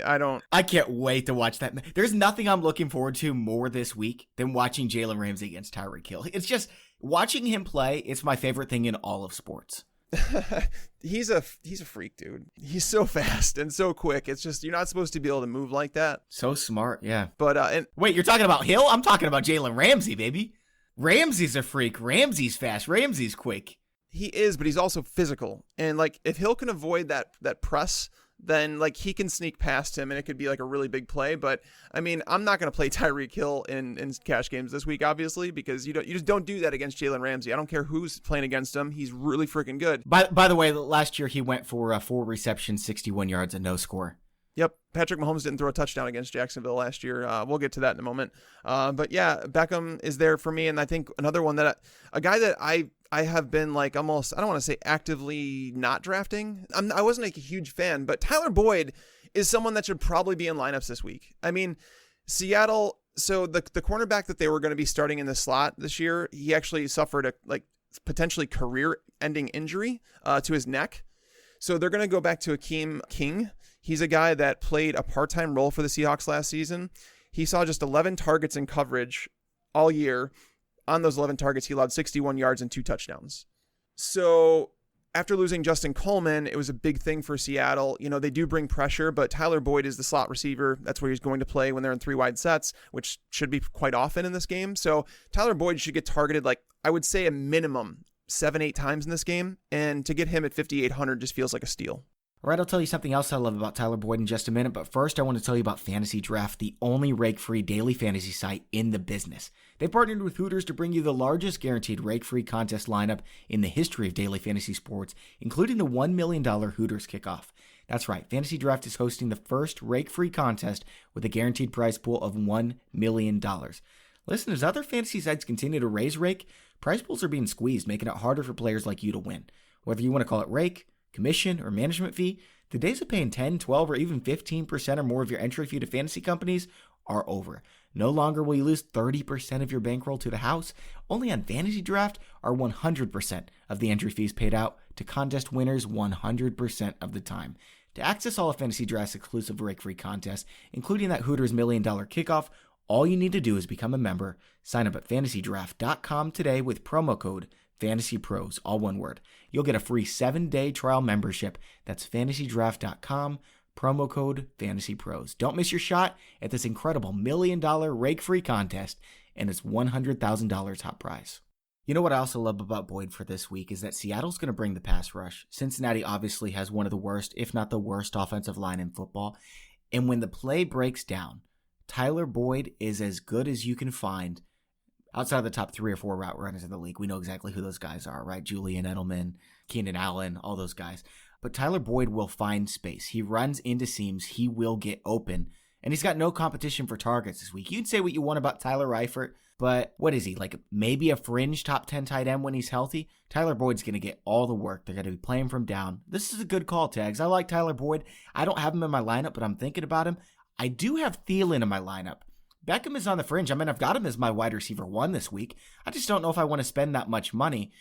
I can't wait to watch that. There's nothing I'm looking forward to more this week than watching Jalen Ramsey against Tyreek Hill. It's just... watching him play, it's my favorite thing in all of sports. He's a freak, dude. He's so fast and so quick. It's just, you're not supposed to be able to move like that. So smart, yeah. But wait, you're talking about Hill? I'm talking about Jalen Ramsey, baby. Ramsey's a freak. Ramsey's fast. Ramsey's quick. He is, but he's also physical. And like, if Hill can avoid that press, then like he can sneak past him and it could be like a really big play. But I mean, I'm not going to play Tyreek Hill in cash games this week, obviously, because you just don't do that against Jalen Ramsey. I don't care who's playing against him. He's really freaking good. By the way, last year he went for 4 receptions, 61 yards, and no score. Yep. Patrick Mahomes didn't throw a touchdown against Jacksonville last year. We'll get to that in a moment. But yeah, Beckham is there for me. And I think another one that a guy that I have been like almost, I don't want to say actively not drafting. I wasn't like a huge fan, but Tyler Boyd is someone that should probably be in lineups this week. I mean, Seattle, so the cornerback that they were going to be starting in the slot this year, he actually suffered a like potentially career-ending injury to his neck. So they're going to go back to Akeem King. He's a guy that played a part-time role for the Seahawks last season. He saw just 11 targets in coverage all year. On those 11 targets, he allowed 61 yards and 2 touchdowns. So after losing Justin Coleman, it was a big thing for Seattle. You know, they do bring pressure, but Tyler Boyd is the slot receiver. That's where he's going to play when they're in 3 wide sets, which should be quite often in this game. So Tyler Boyd should get targeted, like I would say a minimum 7-8 times in this game. And to get him at 5,800 just feels like a steal. All right, I'll tell you something else I love about Tyler Boyd in just a minute, but first I want to tell you about Fantasy Draft, the only rake-free daily fantasy site in the business. They've partnered with Hooters to bring you the largest guaranteed rake-free contest lineup in the history of daily fantasy sports, including the $1 million Hooters kickoff. That's right, Fantasy Draft is hosting the first rake-free contest with a guaranteed prize pool of $1 million. Listen, as other fantasy sites continue to raise rake, prize pools are being squeezed, making it harder for players like you to win. Whether you want to call it rake, commission, or management fee, the days of paying 10, 12, or even 15% or more of your entry fee to fantasy companies are over. No longer will you lose 30% of your bankroll to the house. Only on Fantasy Draft are 100% of the entry fees paid out to contest winners 100% of the time. To access all of Fantasy Draft's exclusive rake-free contests, including that Hooters $1 million kickoff, all you need to do is become a member. Sign up at fantasydraft.com today with promo code FantasyPros, all one word. You'll get a free 7-day trial membership. That's fantasydraft.com, promo code FantasyPros. Don't miss your shot at this incredible $1 million rake-free contest and its $100,000 top prize. You know what I also love about Boyd for this week is that Seattle's going to bring the pass rush. Cincinnati obviously has one of the worst, if not the worst, offensive line in football. And when the play breaks down, Tyler Boyd is as good as you can find outside of the top 3 or 4 route runners in the league. We know exactly who those guys are, right? Julian Edelman, Keenan Allen, all those guys. But Tyler Boyd will find space. He runs into seams. He will get open. And he's got no competition for targets this week. You can say what you want about Tyler Eifert, but what is he? Like maybe a fringe top 10 tight end when he's healthy? Tyler Boyd's going to get all the work. They're going to be playing from down. This is a good call, Tags. I like Tyler Boyd. I don't have him in my lineup, but I'm thinking about him. I do have Thielen in my lineup. Beckham is on the fringe. I mean, I've got him as my wide receiver 1 this week. I just don't know if I want to spend that much money.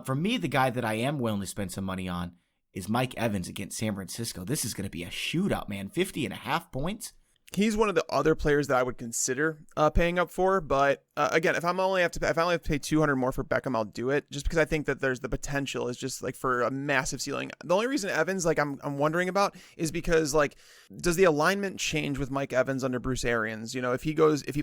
For me, the guy that I am willing to spend some money on is Mike Evans against San Francisco. This is going to be a shootout, man. 50.5 points. He's one of the other players that I would consider paying up for, but again, if I only have to pay $200 more for Beckham, I'll do it, just because I think that there's the potential is just like for a massive ceiling. The only reason Evans, like I'm wondering about, is because like, does the alignment change with Mike Evans under Bruce Arians? You know, if he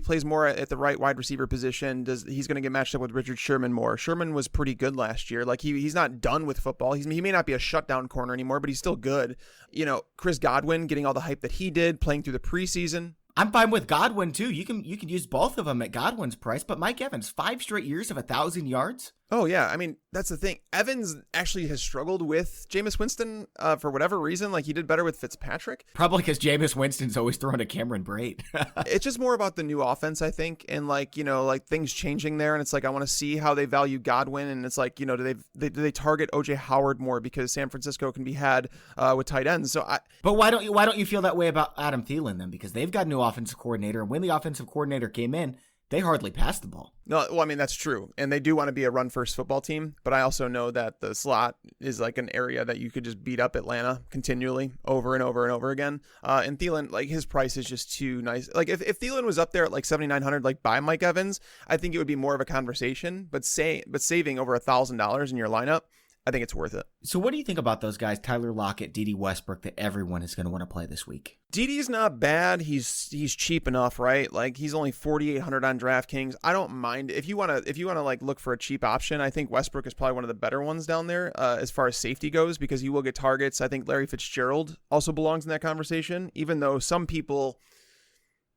plays more at the right wide receiver position, he's going to get matched up with Richard Sherman more? Sherman was pretty good last year. Like he's not done with football. He may not be a shutdown corner anymore, but he's still good. You know, Chris Godwin getting all the hype that he did, playing through the preseason. I'm fine with Godwin too. You can use both of them at Godwin's price, but Mike Evans, 5 straight years of 1,000 yards. Oh, yeah. I mean, that's the thing. Evans actually has struggled with Jameis Winston for whatever reason. Like, he did better with Fitzpatrick. Probably because Jameis Winston's always throwing to Cameron Brate. It's just more about the new offense, I think, and, like, you know, like things changing there. And it's like, I want to see how they value Godwin. And it's like, you know, do they target O.J. Howard more because San Francisco can be had with tight ends? But why don't you feel that way about Adam Thielen then? Because they've got a new offensive coordinator. And when the offensive coordinator came in, they hardly passed the ball. No, well, I mean, that's true. And they do want to be a run-first football team. But I also know that the slot is like an area that you could just beat up Atlanta continually over and over and over again. And Thielen, like, his price is just too nice. Like, if Thielen was up there at like 7,900, like by Mike Evans, I think it would be more of a conversation. But saving over $1,000 in your lineup, I think it's worth it. So what do you think about those guys, Tyler Lockett, Dede Westbrook, that everyone is going to want to play this week? Dede's not bad. He's cheap enough, right? Like, he's only 4,800 on DraftKings. I don't mind if you want to like look for a cheap option. I think Westbrook is probably one of the better ones down there as far as safety goes, because he will get targets. I think Larry Fitzgerald also belongs in that conversation, even though some people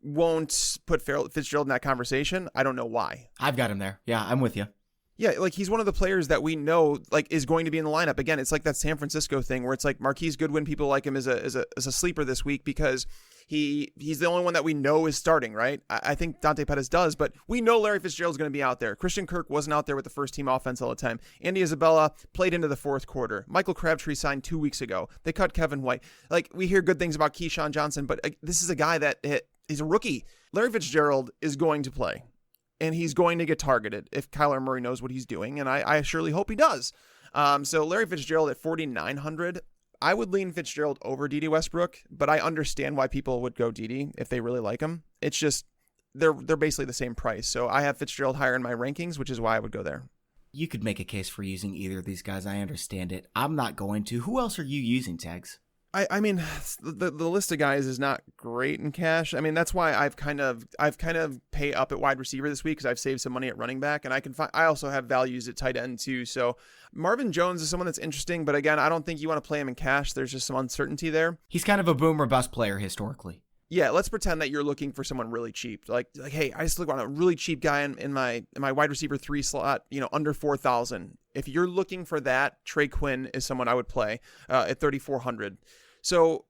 won't put Fitzgerald in that conversation. I don't know why. I've got him there. Yeah, I'm with you. Yeah, like he's one of the players that we know like is going to be in the lineup. Again, it's like that San Francisco thing where it's like Marquise Goodwin, people like him as a sleeper this week because he's the only one that we know is starting, right? I think Donte Pettis does, but we know Larry Fitzgerald's going to be out there. Christian Kirk wasn't out there with the first team offense all the time. Andy Isabella played into the fourth quarter. Michael Crabtree signed 2 weeks ago. They cut Kevin White. Like, we hear good things about Keyshawn Johnson, but this is a guy that he's a rookie. Larry Fitzgerald is going to play. And he's going to get targeted if Kyler Murray knows what he's doing, and I surely hope he does. So Larry Fitzgerald at 4,900, I would lean Fitzgerald over Dede Westbrook, but I understand why people would go Dede if they really like him. It's just they're basically the same price. So I have Fitzgerald higher in my rankings, which is why I would go there. You could make a case for using either of these guys. I understand it. I'm not going to. Who else are you using, Tags? I mean, the list of guys is not great in cash. I mean, that's why I've kind of pay up at wide receiver this week because I've saved some money at running back, and I also have values at tight end too. So Marvin Jones is someone that's interesting, but again, I don't think you want to play him in cash. There's just some uncertainty there. He's kind of a boom or bust player historically. Yeah, let's pretend that you're looking for someone really cheap. Like, hey, I just want a really cheap guy in my wide receiver 3 slot, you know, under 4,000. If you're looking for that, Trey Quinn is someone I would play at 3,400. So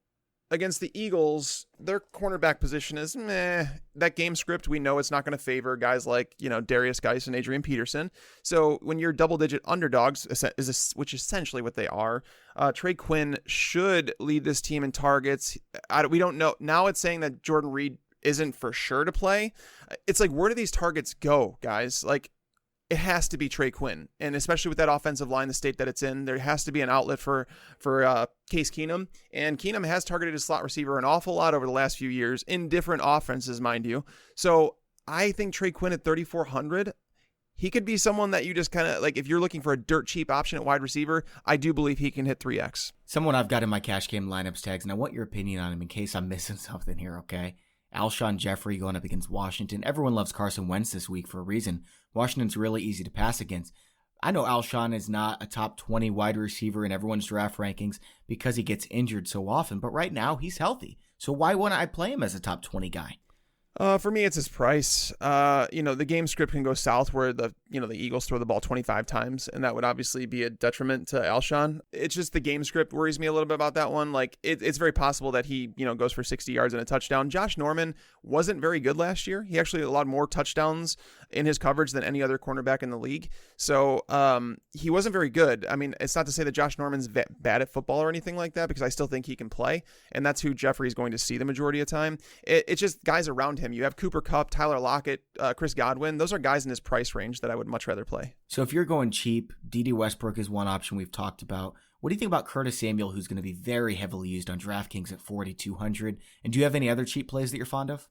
against the Eagles, their cornerback position is meh. That game script, we know it's not going to favor guys like, you know, Darius Geis and Adrian Peterson. So when you're double-digit underdogs, which is essentially what they are, Trey Quinn should lead this team in targets. We don't know. Now it's saying that Jordan Reed isn't for sure to play. It's like, where do these targets go, guys? Like, it has to be Trey Quinn. And especially with that offensive line, the state that it's in, there has to be an outlet for Case Keenum. And Keenum has targeted his slot receiver an awful lot over the last few years in different offenses, mind you. So I think Trey Quinn at 3,400, he could be someone that you just kind of, like, if you're looking for a dirt cheap option at wide receiver, I do believe he can hit 3X. Someone I've got in my cash game lineups, Tags, and I want your opinion on him in case I'm missing something here, okay? Alshon Jeffrey going up against Washington. Everyone loves Carson Wentz this week for a reason. Washington's really easy to pass against. I know Alshon is not a top 20 wide receiver in everyone's draft rankings because he gets injured so often, but right now he's healthy. So why wouldn't I play him as a top 20 guy? For me, it's his price. The game script can go south where the Eagles throw the ball 25 times, and that would obviously be a detriment to Alshon. It's just the game script worries me a little bit about that one. Like, it's very possible that he, goes for 60 yards and a touchdown. Josh Norman wasn't very good last year. He actually had a lot more touchdowns in his coverage than any other cornerback in the league. So he wasn't very good. I mean, it's not to say that Josh Norman's bad at football or anything like that, because I still think he can play, and that's who Jeffrey's going to see the majority of the time. It's just guys around him. You have Cooper Kupp, Tyler Lockett, Chris Godwin. Those are guys in his price range that I would much rather play. So if you're going cheap, Dede Westbrook is one option we've talked about. What do you think about Curtis Samuel, who's going to be very heavily used on DraftKings at 4,200? And do you have any other cheap plays that you're fond of?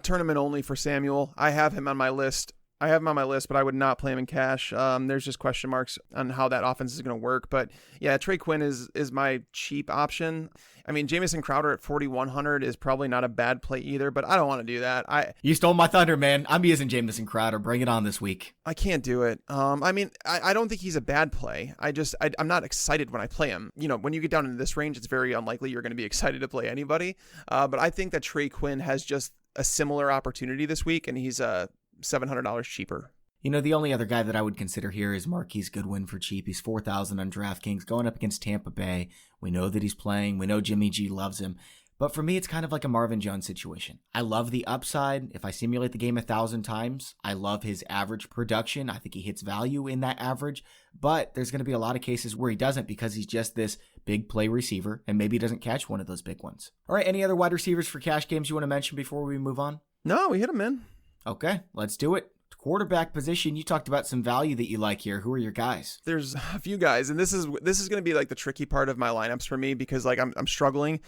Tournament only for Samuel. I have him on my list. But I would not play him in cash. There's just question marks on how that offense is going to work. But yeah, Trey Quinn is my cheap option. I mean, Jamison Crowder at 4,100 is probably not a bad play either, but I don't want to do that. You stole my thunder, man. I'm using Jamison Crowder. Bring it on this week. I can't do it. I don't think he's a bad play. I'm not excited when I play him. When you get down into this range, it's very unlikely you're going to be excited to play anybody. But I think that Trey Quinn has just a similar opportunity this week, and he's $700 cheaper. The only other guy that I would consider here is Marquise Goodwin for cheap. He's 4,000 on DraftKings going up against Tampa Bay. We know that he's playing. We know Jimmy G loves him. But for me, it's kind of like a Marvin Jones situation. I love the upside. If I simulate the game 1,000 times, I love his average production. I think he hits value in that average. But there's going to be a lot of cases where he doesn't because he's just this big play receiver and maybe he doesn't catch one of those big ones. All right, any other wide receivers for cash games you want to mention before we move on? No, we hit him in. Okay, let's do it. Quarterback position, you talked about some value that you like here. Who are your guys? There's a few guys, and this is going to be like the tricky part of my lineups for me because like I'm struggling.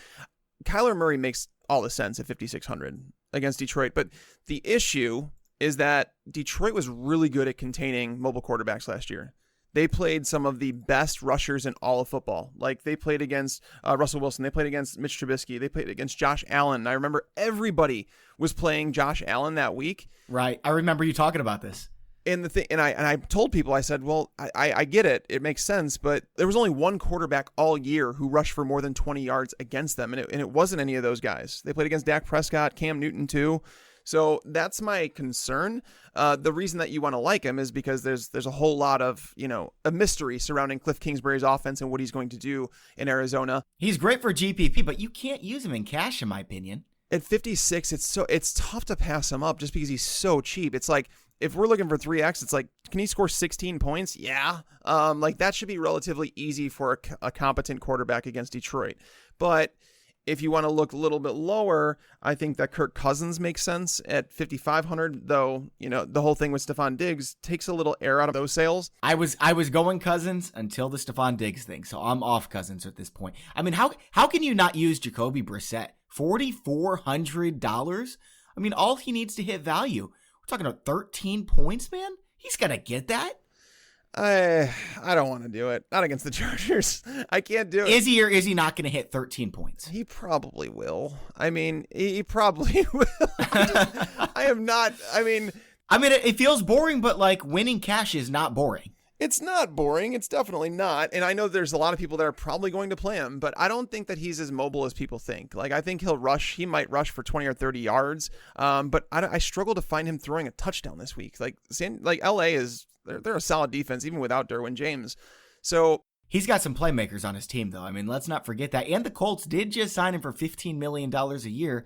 Kyler Murray makes all the sense at 5,600 against Detroit, but the issue is that Detroit was really good at containing mobile quarterbacks last year. They played some of the best rushers in all of football. Like they played against Russell Wilson. They played against Mitch Trubisky. They played against Josh Allen. I remember everybody was playing Josh Allen that week. Right. I remember you talking about this. And I told people, I said, well, I get it. It makes sense. But there was only one quarterback all year who rushed for more than 20 yards against them. And it wasn't any of those guys. They played against Dak Prescott, Cam Newton too. So that's my concern. The reason that you want to like him is because there's a whole lot of, a mystery surrounding Cliff Kingsbury's offense and what he's going to do in Arizona. He's great for GPP, but you can't use him in cash, in my opinion. At 56, it's tough to pass him up just because he's so cheap. It's like, if we're looking for 3X, it's like, can he score 16 points? Yeah. That should be relatively easy for a competent quarterback against Detroit. But if you want to look a little bit lower, I think that Kirk Cousins makes sense at 5,500, though, the whole thing with Stefon Diggs takes a little air out of those sails. I was going Cousins until the Stefon Diggs thing, so I'm off Cousins at this point. I mean, how can you not use Jacoby Brissett? $4,400? I mean, all he needs to hit value. We're talking about 13 points, man. He's going to get that. I don't want to do it. Not against the Chargers. I can't do it. Is he or is he not going to hit 13 points? He probably will. I mean, he probably will. It feels boring, but like winning cash is not boring. It's not boring. It's definitely not. And I know there's a lot of people that are probably going to play him, but I don't think that he's as mobile as people think. Like, I think he might rush for 20 or 30 yards. But I struggle to find him throwing a touchdown this week. Like LA they're a solid defense, even without Derwin James. So he's got some playmakers on his team, though. I mean, let's not forget that. And the Colts did just sign him for $15 million a year.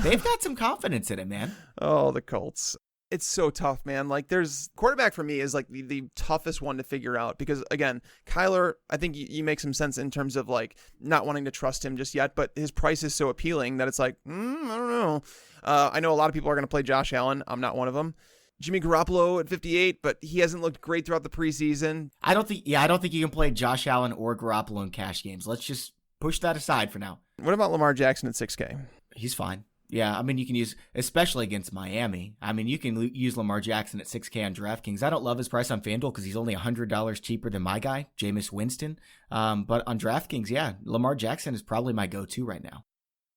They've got some confidence in him, man. Oh, the Colts. It's so tough, man. Like, there's quarterback for me is like the toughest one to figure out because, again, Kyler, I think you make some sense in terms of like not wanting to trust him just yet, but his price is so appealing that it's like, I don't know. I know a lot of people are going to play Josh Allen. I'm not one of them. Jimmy Garoppolo at 58, but he hasn't looked great throughout the preseason. I don't think you can play Josh Allen or Garoppolo in cash games. Let's just push that aside for now. What about Lamar Jackson at 6K? He's fine. Yeah, I mean, you can use, especially against Miami, you can use Lamar Jackson at 6K on DraftKings. I don't love his price on FanDuel because he's only $100 cheaper than my guy, Jameis Winston. But on DraftKings, yeah, Lamar Jackson is probably my go-to right now,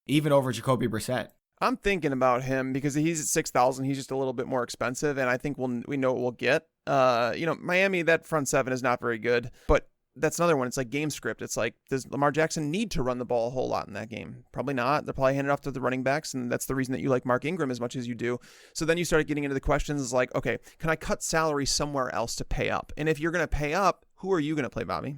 even over Jacoby Brissett. I'm thinking about him because he's at 6,000. He's just a little bit more expensive, and I think we know what we'll get. Miami, that front seven is not very good, but that's another one. It's like game script. It's like, does Lamar Jackson need to run the ball a whole lot in that game? Probably not. They'll probably hand it off to the running backs, and that's the reason that you like Mark Ingram as much as you do. So then you start getting into the questions like, okay, can I cut salary somewhere else to pay up? And if you're going to pay up, who are you going to play, Bobby?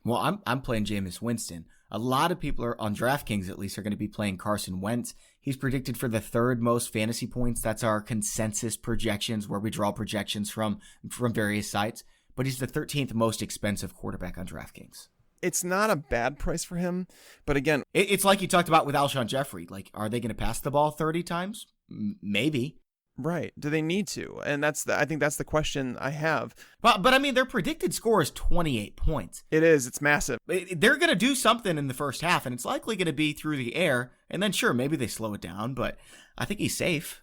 Well, I'm playing Jameis Winston. A lot of people are on DraftKings, at least, are going to be playing Carson Wentz. He's predicted for the third most fantasy points. That's our consensus projections where we draw projections from various sites. But he's the 13th most expensive quarterback on DraftKings. It's not a bad price for him. But again, it's like you talked about with Alshon Jeffrey. Like, are they going to pass the ball 30 times? Maybe. Right. Do they need to? And I think that's the question I have. But I mean, their predicted score is 28 points. It is. It's massive. They're going to do something in the first half, and it's likely going to be through the air. And then, sure, maybe they slow it down, but I think he's safe.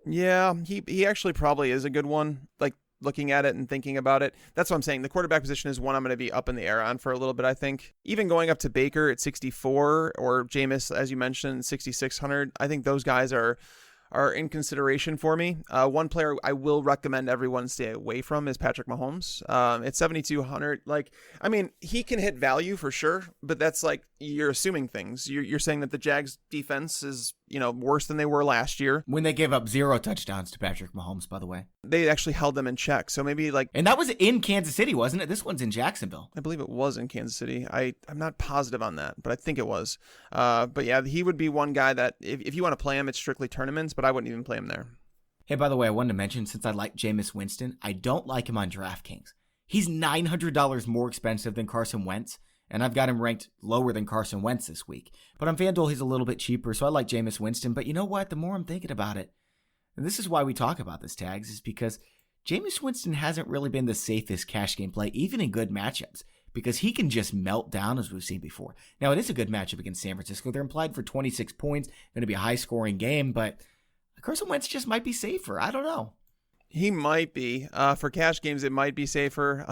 Yeah, he actually probably is a good one. Like, looking at it and thinking about it, that's what I'm saying. The quarterback position is one I'm going to be up in the air on for a little bit, I think. Even going up to Baker at 64 or Jameis, as you mentioned, 6,600, I think those guys are in consideration for me. One player I will recommend everyone stay away from is Patrick Mahomes. At 7,200, like, I mean, he can hit value for sure, but that's like, you're assuming things. You're saying that the Jags defense is, worse than they were last year. When they gave up 0 touchdowns to Patrick Mahomes, by the way. They actually held them in check. So maybe like... And that was in Kansas City, wasn't it? This one's in Jacksonville. I believe it was in Kansas City. I'm not positive on that, but I think it was. But yeah, he would be one guy that if you want to play him, it's strictly tournaments, but I wouldn't even play him there. Hey, by the way, I wanted to mention, since I like Jameis Winston, I don't like him on DraftKings. He's $900 more expensive than Carson Wentz, and I've got him ranked lower than Carson Wentz this week. But on FanDuel, he's a little bit cheaper, so I like Jameis Winston. But you know what? The more I'm thinking about it, and this is why we talk about this, Tags, is because Jameis Winston hasn't really been the safest cash game play, even in good matchups, because he can just melt down, as we've seen before. Now, it is a good matchup against San Francisco. They're implied for 26 points, going to be a high-scoring game, but Carson Wentz just might be safer. I don't know. He might be. For cash games, it might be safer.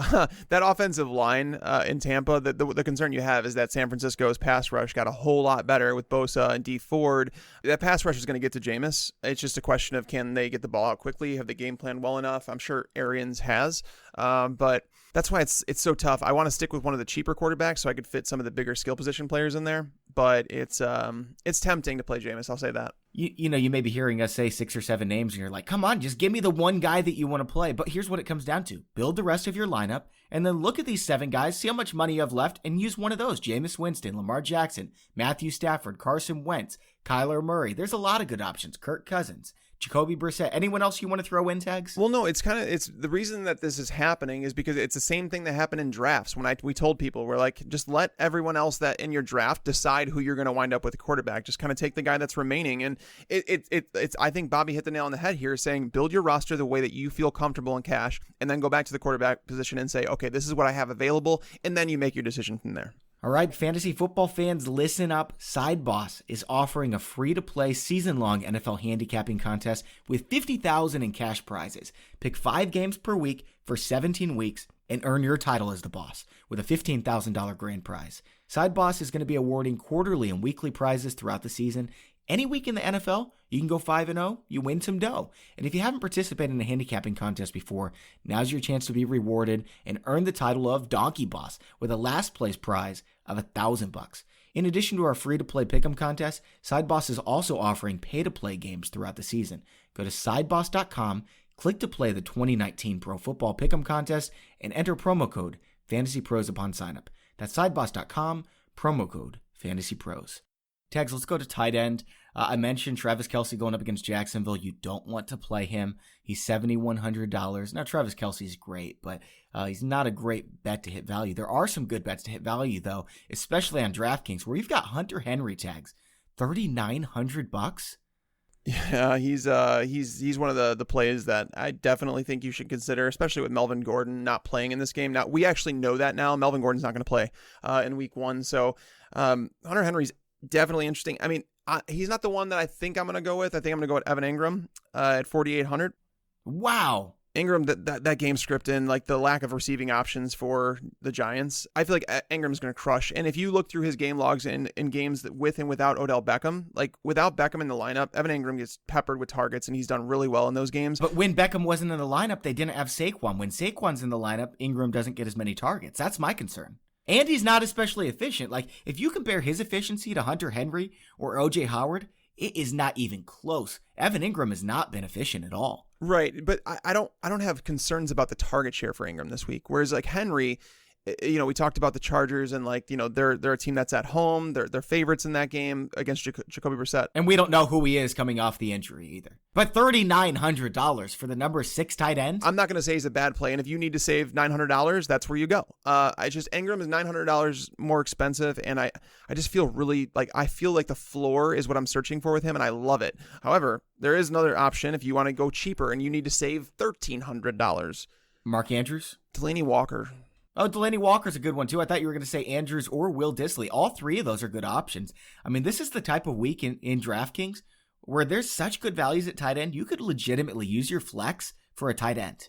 That offensive line in Tampa, the concern you have is that San Francisco's pass rush got a whole lot better with Bosa and D Ford. That pass rush is going to get to Jameis. It's just a question of, can they get the ball out quickly? Have the game plan well enough? I'm sure Arians has. But that's why it's so tough. I want to stick with one of the cheaper quarterbacks so I could fit some of the bigger skill position players in there. But it's tempting to play Jameis. I'll say that. You may be hearing us say 6 or 7 names and you're like, come on, just give me the one guy that you want to play. But here's what it comes down to. Build the rest of your lineup and then look at these 7 guys, see how much money you have left, and use one of those. Jameis Winston, Lamar Jackson, Matthew Stafford, Carson Wentz, Kyler Murray. There's a lot of good options. Kirk Cousins, Jacoby Brissett. Anyone else you want to throw in, Tags? Well, no, it's the reason that this is happening is because it's the same thing that happened in drafts. When we told people, we're like, just let everyone else that in your draft decide who you're going to wind up with a quarterback. Just kind of take the guy that's remaining. And it's I think Bobby hit the nail on the head here, saying build your roster the way that you feel comfortable in cash, and then go back to the quarterback position and say, okay, this is what I have available, and then you make your decision from there. All right, fantasy football fans, listen up. Side Boss is offering a free-to-play season-long NFL handicapping contest with $50,000 in cash prizes. Pick 5 games per week for 17 weeks and earn your title as the boss with a $15,000 grand prize. Side Boss is going to be awarding quarterly and weekly prizes throughout the season. Any week in the NFL, you can go 5-0, you win some dough. And if you haven't participated in a handicapping contest before, now's your chance to be rewarded and earn the title of Donkey Boss with a last place prize of $1,000. In addition to our free-to-play pick'em contest, SideBoss is also offering pay-to-play games throughout the season. Go to sideboss.com, click to play the 2019 Pro Football Pick'em contest, and enter promo code FantasyPros upon signup. That's sideboss.com, promo code FantasyPros. Tags, let's go to tight end. I mentioned Travis Kelce going up against Jacksonville. You don't want to play him. He's $7,100. Now, Travis Kelce's great, but he's not a great bet to hit value. There are some good bets to hit value, though, especially on DraftKings, where you've got Hunter Henry, Tags, $3,900. Yeah, he's one of the plays that I definitely think you should consider, especially with Melvin Gordon not playing in this game. Now, we actually know that now. Melvin Gordon's not going to play in week 1, so Hunter Henry's definitely interesting. I mean, he's not the one that I think I'm going to go with. I think I'm going to go with Evan Engram at 4,800. Wow. Engram, that game script and like the lack of receiving options for the Giants, I feel like Engram's going to crush. And if you look through his game logs in games with and without Odell Beckham, like without Beckham in the lineup, Evan Engram gets peppered with targets and he's done really well in those games. But when Beckham wasn't in the lineup, they didn't have Saquon. When Saquon's in the lineup, Engram doesn't get as many targets. That's my concern. And he's not especially efficient. Like, if you compare his efficiency to Hunter Henry or O.J. Howard, it is not even close. Evan Engram has not been efficient at all. Right, but I don't have concerns about the target share for Engram this week. Whereas like Henry, we talked about the Chargers and they're a team that's at home. They're favorites in that game against Jacoby Brissett. And we don't know who he is coming off the injury either. But $3,900 for the number 6 tight end? I'm not going to say he's a bad play. And if you need to save $900, that's where you go. Engram is $900 more expensive. And I just feel really I feel like the floor is what I'm searching for with him. And I love it. However, there is another option if you want to go cheaper and you need to save $1,300. Mark Andrews? Delanie Walker. Oh, Delanie Walker's a good one, too. I thought you were going to say Andrews or Will Dissly. All three of those are good options. I mean, this is the type of week in DraftKings where there's such good values at tight end, you could legitimately use your flex for a tight end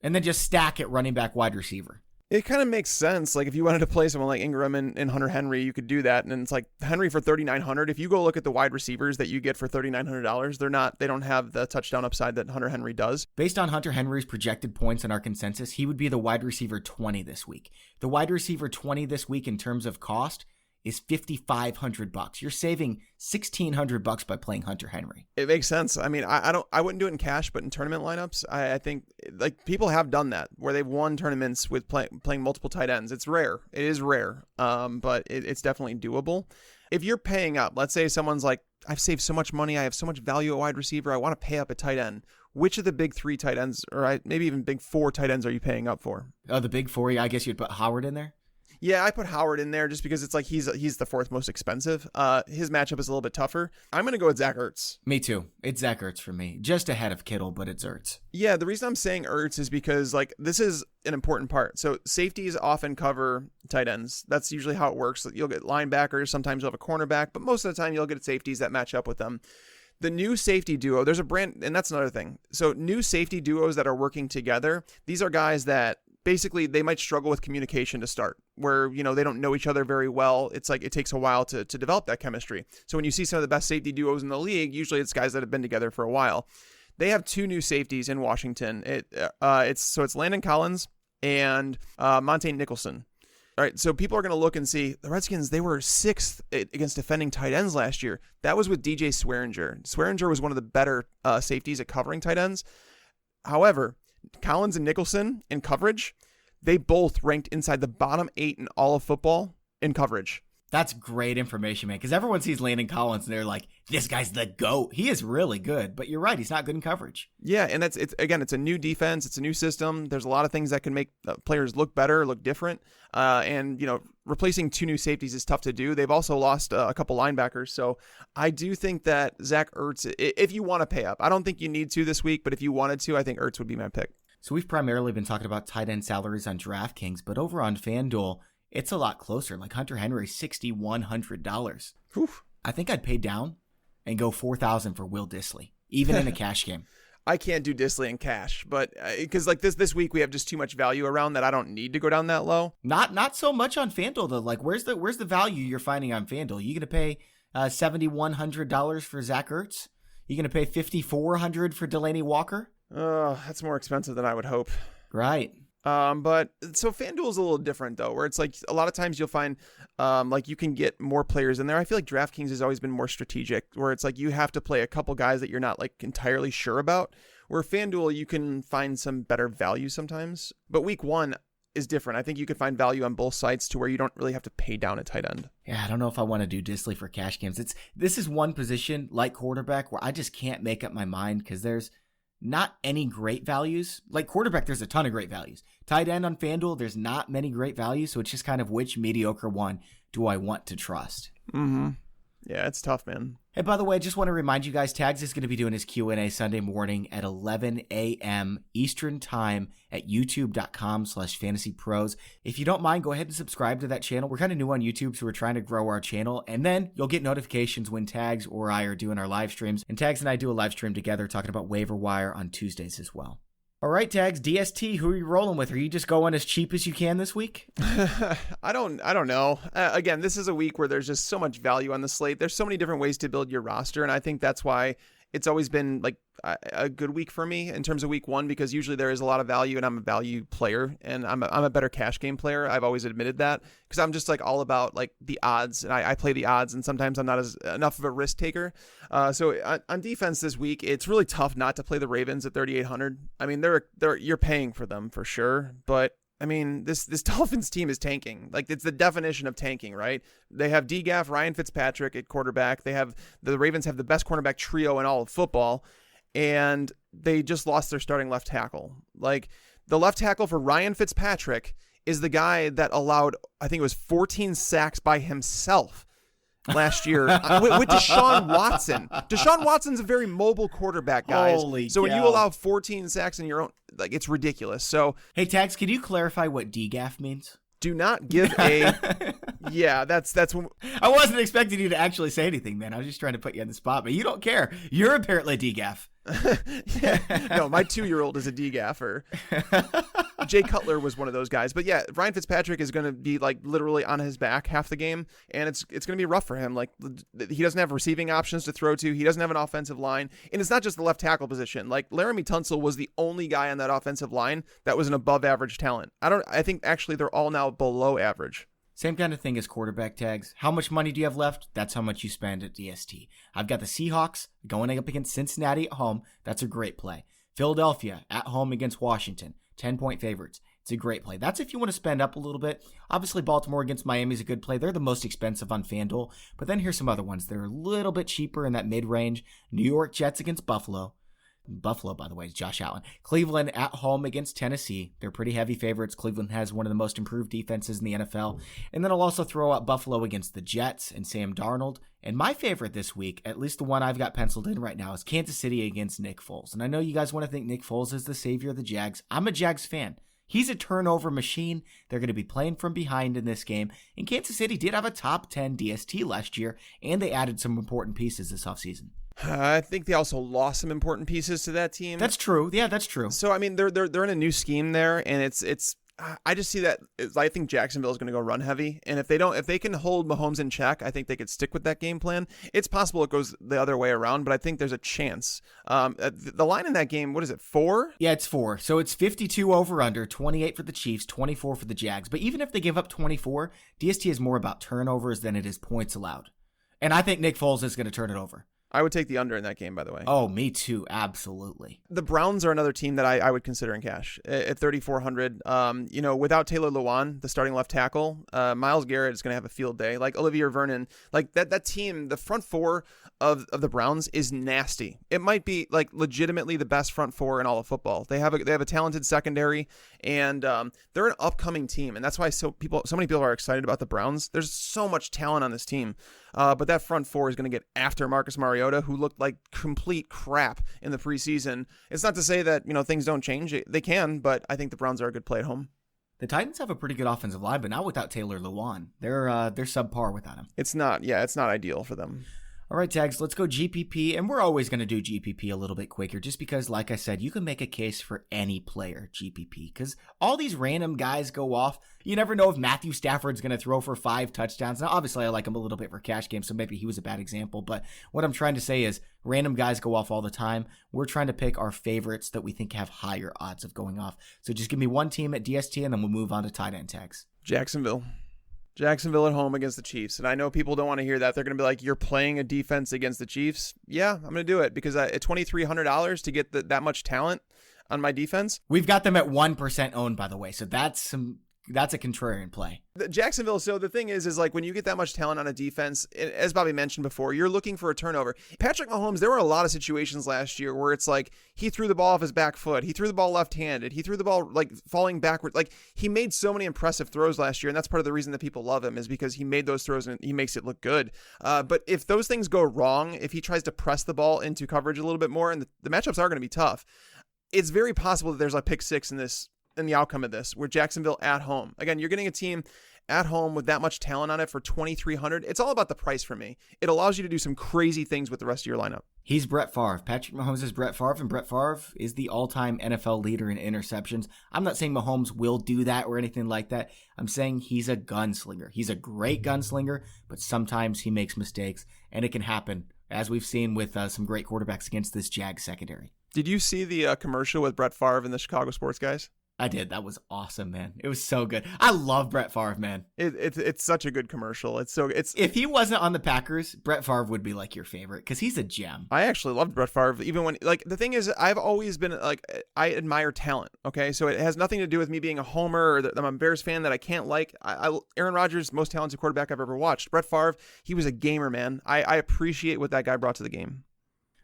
and then just stack it running back wide receiver. It kind of makes sense. Like if you wanted to play someone like Ingram and Hunter Henry, you could do that. And it's like Henry for $3,900. If you go look at the wide receivers that you get for $3,900, they don't have the touchdown upside that Hunter Henry does. Based on Hunter Henry's projected points in our consensus, he would be the wide receiver 20 this week. The wide receiver 20 this week in terms of cost is $5,500. You're saving $1,600 by playing Hunter Henry. It makes sense. I mean, I wouldn't do it in cash, but in tournament lineups, I think people have done that where they've won tournaments with playing multiple tight ends. It's rare. It is rare. But it's definitely doable. If you're paying up, let's say someone's like, I've saved so much money. I have so much value at wide receiver. I want to pay up at tight end. Which of the big 3 tight ends, or maybe even big 4 tight ends are you paying up for? Oh, the big 4. I guess you'd put Howard in there. Yeah, I put Howard in there just because it's like he's the 4th most expensive. His matchup is a little bit tougher. I'm going to go with Zach Ertz. Me too. It's Zach Ertz for me. Just ahead of Kittle, but it's Ertz. Yeah, the reason I'm saying Ertz is because this is an important part. So safeties often cover tight ends. That's usually how it works. You'll get linebackers. Sometimes you'll have a cornerback, but most of the time you'll get safeties that match up with them. The new safety duo, there's a brand, and that's another thing. So new safety duos that are working together, these are guys that basically they might struggle with communication to start where, they don't know each other very well. It's like it takes a while to develop that chemistry. So when you see some of the best safety duos in the league, usually it's guys that have been together for a while. They have 2 new safeties in Washington. It's Landon Collins and Monte Nicholson. All right, so people are going to look and see the Redskins, they were 6th against defending tight ends last year. That was with DJ Swearinger. Swearinger was one of the better safeties at covering tight ends. However, Collins and Nicholson in coverage, they both ranked inside the bottom 8 in all of football in coverage. That's great information, man, because everyone sees Landon Collins and they're like, this guy's the GOAT. He is really good, but you're right. He's not good in coverage. Yeah, and it's a new defense. It's a new system. There's a lot of things that can make players look better, look different. And replacing 2 new safeties is tough to do. They've also lost a couple linebackers. So I do think that Zach Ertz, if you want to pay up, I don't think you need to this week, but if you wanted to, I think Ertz would be my pick. So we've primarily been talking about tight end salaries on DraftKings, but over on FanDuel, it's a lot closer. Like Hunter Henry, $6,100. I think I'd pay down and go $4,000 for Will Dissly, even in a cash game. I can't do Dissly in cash, but because this week we have just too much value around that I don't need to go down that low. Not so much on FanDuel though. Like where's the value you're finding on FanDuel? You gonna pay $7,100 for Zach Ertz? You gonna pay $5,400 for Delanie Walker? That's more expensive than I would hope. Right. But so FanDuel is a little different though, where it's like a lot of times you'll find you can get more players in there. I feel like DraftKings has always been more strategic, where it's like you have to play a couple guys that you're not like entirely sure about. Where FanDuel you can find some better value sometimes, but week 1 is different. I think you could find value on both sides to where you don't really have to pay down a tight end. Yeah, I don't know if I want to do Dissly for cash games. This is one position like quarterback where I just can't make up my mind because there's not any great values. Like quarterback, there's a ton of great values. Tight end on FanDuel, there's not many great values. So it's just kind of which mediocre one do I want to trust? Mm-hmm. Yeah, it's tough, man. Hey, by the way, I just want to remind you guys, Tags is going to be doing his Q&A Sunday morning at 11 a.m. Eastern time at youtube.com/fantasypros. If you don't mind, go ahead and subscribe to that channel. We're kind of new on YouTube, so we're trying to grow our channel. And then you'll get notifications when Tags or I are doing our live streams. And Tags and I do a live stream together talking about waiver wire on Tuesdays as well. All right, Tags, DST, who are you rolling with? Are you just going as cheap as you can this week? I don't know. Again, this is a week where there's just so much value on the slate. There's so many different ways to build your roster, and I think that's why it's always been like a good week for me in terms of week 1, because usually there is a lot of value and I'm a value player and I'm a better cash game player. I've always admitted that because I'm just like all about like the odds and I play the odds and sometimes I'm not enough of a risk taker. So on defense this week, it's really tough not to play the Ravens at 3,800. I mean, you're paying for them for sure, but I mean, this Dolphins team is tanking. Like, it's the definition of tanking, right? They have DGAF, Ryan Fitzpatrick at quarterback. The Ravens have the best cornerback trio in all of football, and they just lost their starting left tackle. Like, the left tackle for Ryan Fitzpatrick is the guy that allowed, I think it was 14 sacks by himself last year with Deshaun Watson. Deshaun Watson's a very mobile quarterback, guys. Holy so when cow. you allow 14 sacks in your own, like, it's ridiculous. So hey, Tags, can you clarify what DGAF means? do not give a yeah, that's when I wasn't expecting you to actually say anything, man. I was just trying to put you on the spot, but you don't care. You're apparently DGAF. yeah. No, my 2-year-old is a DGAFfer. Jay Cutler was one of those guys. But yeah, Ryan Fitzpatrick is going to be like literally on his back half the game, and it's going to be rough for him. Like, he doesn't have receiving options to throw to. He doesn't have an offensive line, and it's not just the left tackle position. Like, Laramie Tunsil was the only guy on that offensive line that was an above average talent. I think actually they're all now below average. Same kind of thing as quarterback tags. How much money do you have left? That's how much you spend at DST. I've got the Seahawks going up against Cincinnati at home. That's a great play. Philadelphia at home against Washington. 10-point favorites. It's a great play. That's if you want to spend up a little bit. Obviously, Baltimore against Miami is a good play. They're the most expensive on FanDuel. But then here's some other ones that are a little bit cheaper in that mid-range. New York Jets against Buffalo. Buffalo, by the way, is Josh Allen. Cleveland at home against Tennessee. They're pretty heavy favorites. Cleveland has one of the most improved defenses in the NFL. And then I'll also throw out Buffalo against the Jets and Sam Darnold. And my favorite this week, at least the one I've got penciled in right now, is Kansas City against Nick Foles. And I know you guys want to think Nick Foles is the savior of the Jags. I'm a Jags fan. He's a turnover machine. They're going to be playing from behind in this game. And Kansas City did have a top 10 DST last year, and they added some important pieces this offseason. I think they also lost some important pieces to that team. That's true. Yeah, that's true. So I mean, they're in a new scheme there, and it's. I just see that. I think Jacksonville is going to go run heavy, and if they can hold Mahomes in check, I think they could stick with that game plan. It's possible it goes the other way around, but I think there's a chance. The line in that game, what is it, 4? Yeah, it's 4. So it's 52 over under, 28 for the Chiefs, 24 for the Jags. But even if they give up 24, DST is more about turnovers than it is points allowed, and I think Nick Foles is going to turn it over. I would take the under in that game, by the way. Oh, me too. Absolutely. The Browns are another team that I would consider in cash at 3,400. Without Taylor Lewan, the starting left tackle, Myles Garrett is going to have a field day. Like Olivier Vernon, like that team, the front four of the Browns is nasty. It might be like legitimately the best front four in all of football. They have a talented secondary, and they're an upcoming team, and that's why so many people are excited about the Browns. There's so much talent on this team. But that front four is going to get after Marcus Mariota, who looked like complete crap in the preseason. It's not to say that, things don't change. They can, but I think the Browns are a good play at home. The Titans have a pretty good offensive line, but not without Taylor Lewan. They're subpar without him. It's not ideal for them. All right, Tags, let's go GPP, and we're always going to do GPP a little bit quicker just because, like I said, you can make a case for any player GPP because all these random guys go off. You never know if Matthew Stafford's going to throw for 5 touchdowns. Now, obviously, I like him a little bit for cash games, so maybe he was a bad example, but what I'm trying to say is random guys go off all the time. We're trying to pick our favorites that we think have higher odds of going off. So just give me one team at DST, and then we'll move on to tight end tags. Jacksonville at home against the Chiefs. And I know people don't want to hear that. They're going to be like, you're playing a defense against the Chiefs. Yeah, I'm going to do it because at $2,300 to get that much talent on my defense. We've got them at 1% owned, by the way. So that's a contrarian play. Jacksonville, so the thing is like when you get that much talent on a defense, as Bobby mentioned before, you're looking for a turnover. Patrick Mahomes, there were a lot of situations last year where it's like he threw the ball off his back foot. He threw the ball left-handed. He threw the ball like falling backward. Like he made so many impressive throws last year, and that's part of the reason that people love him is because he made those throws and he makes it look good. But if those things go wrong, if he tries to press the ball into coverage a little bit more, and the matchups are going to be tough, it's very possible that there's a pick six in the outcome of this, where Jacksonville at home. Again, you're getting a team at home with that much talent on it for $2,300. It's all about the price for me. It allows you to do some crazy things with the rest of your lineup. He's Brett Favre. Patrick Mahomes is Brett Favre, and Brett Favre is the all-time NFL leader in interceptions. I'm not saying Mahomes will do that or anything like that. I'm saying he's a gunslinger. He's a great gunslinger, but sometimes he makes mistakes, and it can happen, as we've seen with some great quarterbacks against this Jags secondary. Did you see the commercial with Brett Favre and the Chicago sports guys? I did. That was awesome, man. It was so good. I love Brett Favre, man. It's such a good commercial. If he wasn't on the Packers, Brett Favre would be like your favorite because he's a gem. I actually loved Brett Favre, even when, like, the thing is, I've always been like, I admire talent. Okay, so it has nothing to do with me being a homer or that I'm a Bears fan that I can't like. Aaron Rodgers, most talented quarterback I've ever watched. Brett Favre, he was a gamer, man. I appreciate what that guy brought to the game.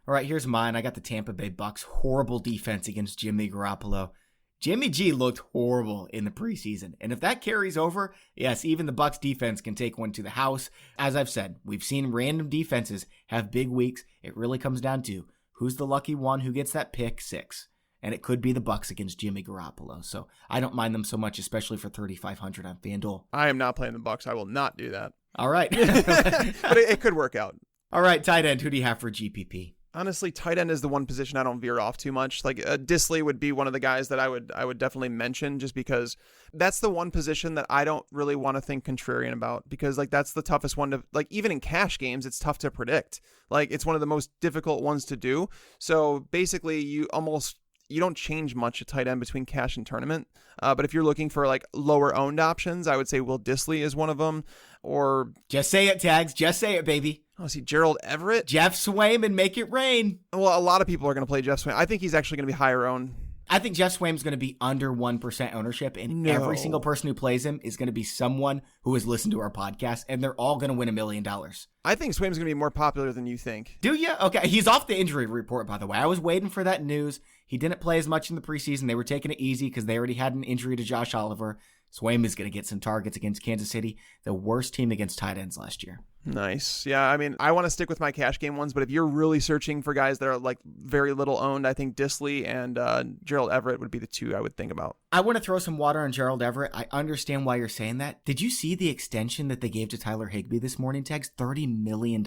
All right, here's mine. I got the Tampa Bay Bucs. Horrible defense against Jimmy Garoppolo. Jimmy G looked horrible in the preseason, and if that carries over, yes, even the Bucs defense can take one to the house. As I've said, we've seen random defenses have big weeks. It really comes down to who's the lucky one who gets that pick 6, and it could be the Bucs against Jimmy Garoppolo. So I don't mind them so much, especially for 3,500 on FanDuel. I am not playing the Bucs. I will not do that. All right, but it could work out. All right, tight end. Who do you have for GPP? Honestly, tight end is the one position I don't veer off too much. Like Disley would be one of the guys that I would definitely mention, just because that's the one position that I don't really want to think contrarian about, because like that's the toughest one to, like, even in cash games, it's tough to predict. Like it's one of the most difficult ones to do. So basically you don't change much at tight end between cash and tournament. But if you're looking for like lower owned options, I would say Will Disley is one of them. Or just say it, Tags. Just say it, baby. Oh, see, Gerald Everett? Jeff Swaim and make it rain. Well, a lot of people are going to play Jeff Swaim. I think he's actually going to be higher owned. I think Jeff Swaim's going to be under 1% ownership, and every single person who plays him is going to be someone who has listened to our podcast, and they're all going to win $1 million. I think Swaim's going to be more popular than you think. Do you? Okay, he's off the injury report, by the way. I was waiting for that news. He didn't play as much in the preseason. They were taking it easy because they already had an injury to Josh Oliver. Swaim is going to get some targets against Kansas City, the worst team against tight ends last year. Nice. Yeah, I mean, I want to stick with my cash game ones, but if you're really searching for guys that are like very little owned, I think Disley and Gerald Everett would be the two I would think about. I want to throw some water on Gerald Everett. I understand why you're saying that. Did you see the extension that they gave to Tyler Higbee this morning, Tags? $30 million.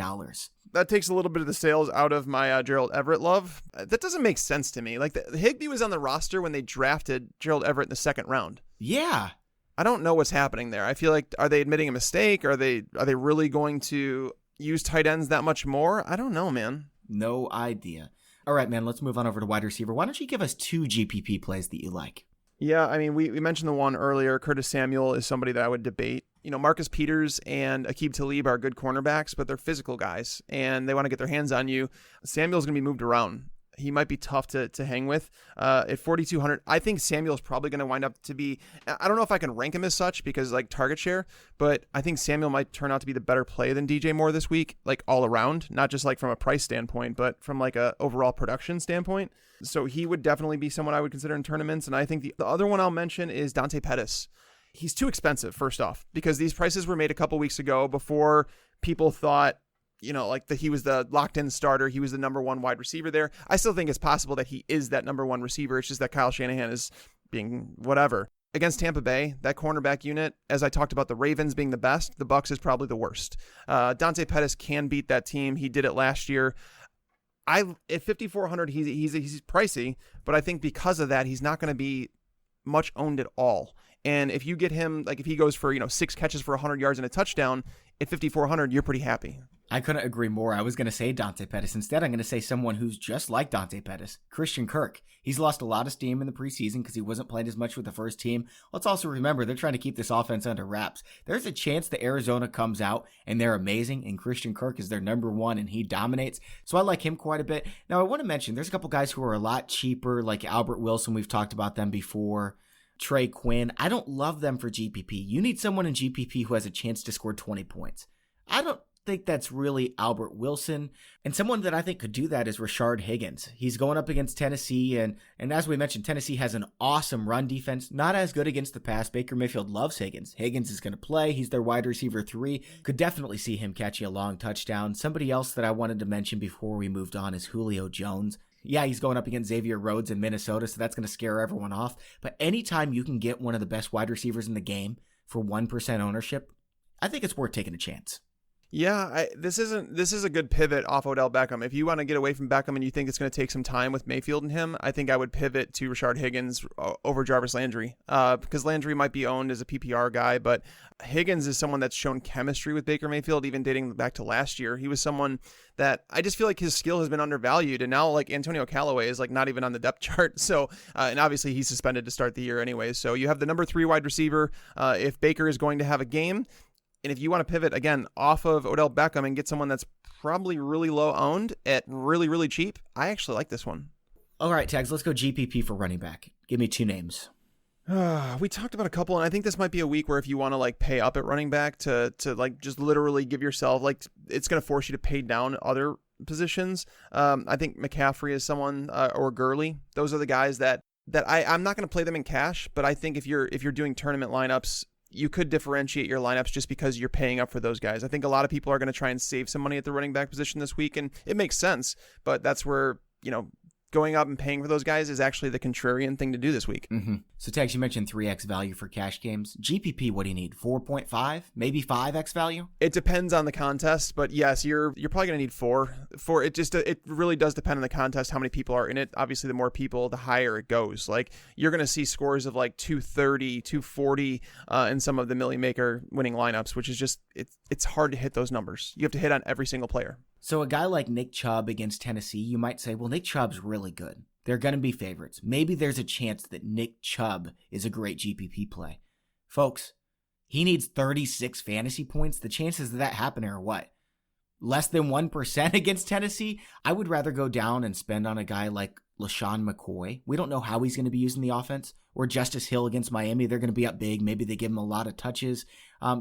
That takes a little bit of the sales out of my Gerald Everett love. That doesn't make sense to me. Like, the Higbee was on the roster when they drafted Gerald Everett in the second round. Yeah. I don't know what's happening there. I feel like, are they admitting a mistake? Are they really going to use tight ends that much more? I don't know, man. No idea. All right, man, let's move on over to wide receiver. Why don't you give us 2 GPP plays that you like? Yeah, I mean, we mentioned the one earlier. Curtis Samuel is somebody that I would debate. You know, Marcus Peters and Aqib Talib are good cornerbacks, but they're physical guys, and they want to get their hands on you. Samuel's going to be moved around. He might be tough to hang with. At 4,200, I think Samuel's probably going to wind up to be, I don't know if I can rank him as such because like target share, but I think Samuel might turn out to be the better play than DJ Moore this week, like all around, not just like from a price standpoint, but from like a overall production standpoint. So he would definitely be someone I would consider in tournaments. And I think the other one I'll mention is Donte Pettis. He's too expensive, first off, because these prices were made a couple weeks ago before people thought, you know, like he was the locked-in starter. He was the number one wide receiver there. I still think it's possible that he is that number one receiver. It's just that Kyle Shanahan is being whatever. Against Tampa Bay, that cornerback unit, as I talked about the Ravens being the best, the Bucs is probably the worst. Donte Pettis can beat that team. He did it last year. At 5,400, he's pricey, but I think because of that, he's not going to be much owned at all. And if you get him, like if he goes for 6 catches for 100 yards and a touchdown at 5,400, you're pretty happy. I couldn't agree more. I was going to say Donte Pettis. Instead, I'm going to say someone who's just like Donte Pettis, Christian Kirk. He's lost a lot of steam in the preseason because he wasn't playing as much with the first team. Let's also remember they're trying to keep this offense under wraps. There's a chance that Arizona comes out and they're amazing and Christian Kirk is their number one and he dominates. So I like him quite a bit. Now, I want to mention there's a couple guys who are a lot cheaper, like Albert Wilson. We've talked about them before. Trey Quinn. I don't love them for GPP. You need someone in GPP who has a chance to score 20 points. I don't think that's really Albert Wilson. And someone that I think could do that is Rashard Higgins. He's going up against Tennessee. And as we mentioned, Tennessee has an awesome run defense, not as good against the pass. Baker Mayfield loves Higgins. Higgins is going to play. He's their wide receiver 3. Could definitely see him catching a long touchdown. Somebody else that I wanted to mention before we moved on is Julio Jones. Yeah, he's going up against Xavier Rhodes in Minnesota, so that's going to scare everyone off. But anytime you can get one of the best wide receivers in the game for 1% ownership, I think it's worth taking a chance. Yeah, this is a good pivot off Odell Beckham. If you want to get away from Beckham and you think it's going to take some time with Mayfield and him, I think I would pivot to Rashard Higgins over Jarvis Landry, because Landry might be owned as a PPR guy, but Higgins is someone that's shown chemistry with Baker Mayfield, even dating back to last year. He was someone that I just feel like his skill has been undervalued, and now like Antonio Callaway is like not even on the depth chart. So, and obviously he's suspended to start the year anyway. So you have the number 3 wide receiver. If Baker is going to have a game, and if you want to pivot, again, off of Odell Beckham and get someone that's probably really low owned at really, really cheap, I actually like this one. All right, Tags, let's go GPP for running back. Give me 2 names. We talked about a couple, and I think this might be a week where if you want to like pay up at running back to like just literally give yourself, like it's going to force you to pay down other positions. I think McCaffrey is someone, or Gurley. Those are the guys that I'm not going to play them in cash, but I think if you're doing tournament lineups, you could differentiate your lineups just because you're paying up for those guys. I think a lot of people are going to try and save some money at the running back position this week, and it makes sense, but that's where, going up and paying for those guys is actually the contrarian thing to do this week. Mm-hmm. So, Tags, you mentioned 3x value for cash games. GPP, what do you need? 4.5? Maybe 5x value? It depends on the contest, but yes, you're probably going to need 4. It really does depend on the contest, how many people are in it. Obviously, the more people, the higher it goes. Like, you're going to see scores of like 230, 240 in some of the Millie Maker winning lineups, which is just, it's hard to hit those numbers. You have to hit on every single player. So a guy like Nick Chubb against Tennessee, you might say, well, Nick Chubb's really good. They're going to be favorites. Maybe there's a chance that Nick Chubb is a great GPP play. Folks, he needs 36 fantasy points. The chances of that happening are what? Less than 1% against Tennessee? I would rather go down and spend on a guy like LaShawn McCoy. We don't know how he's going to be using the offense. Or Justice Hill against Miami. They're going to be up big. Maybe they give him a lot of touches.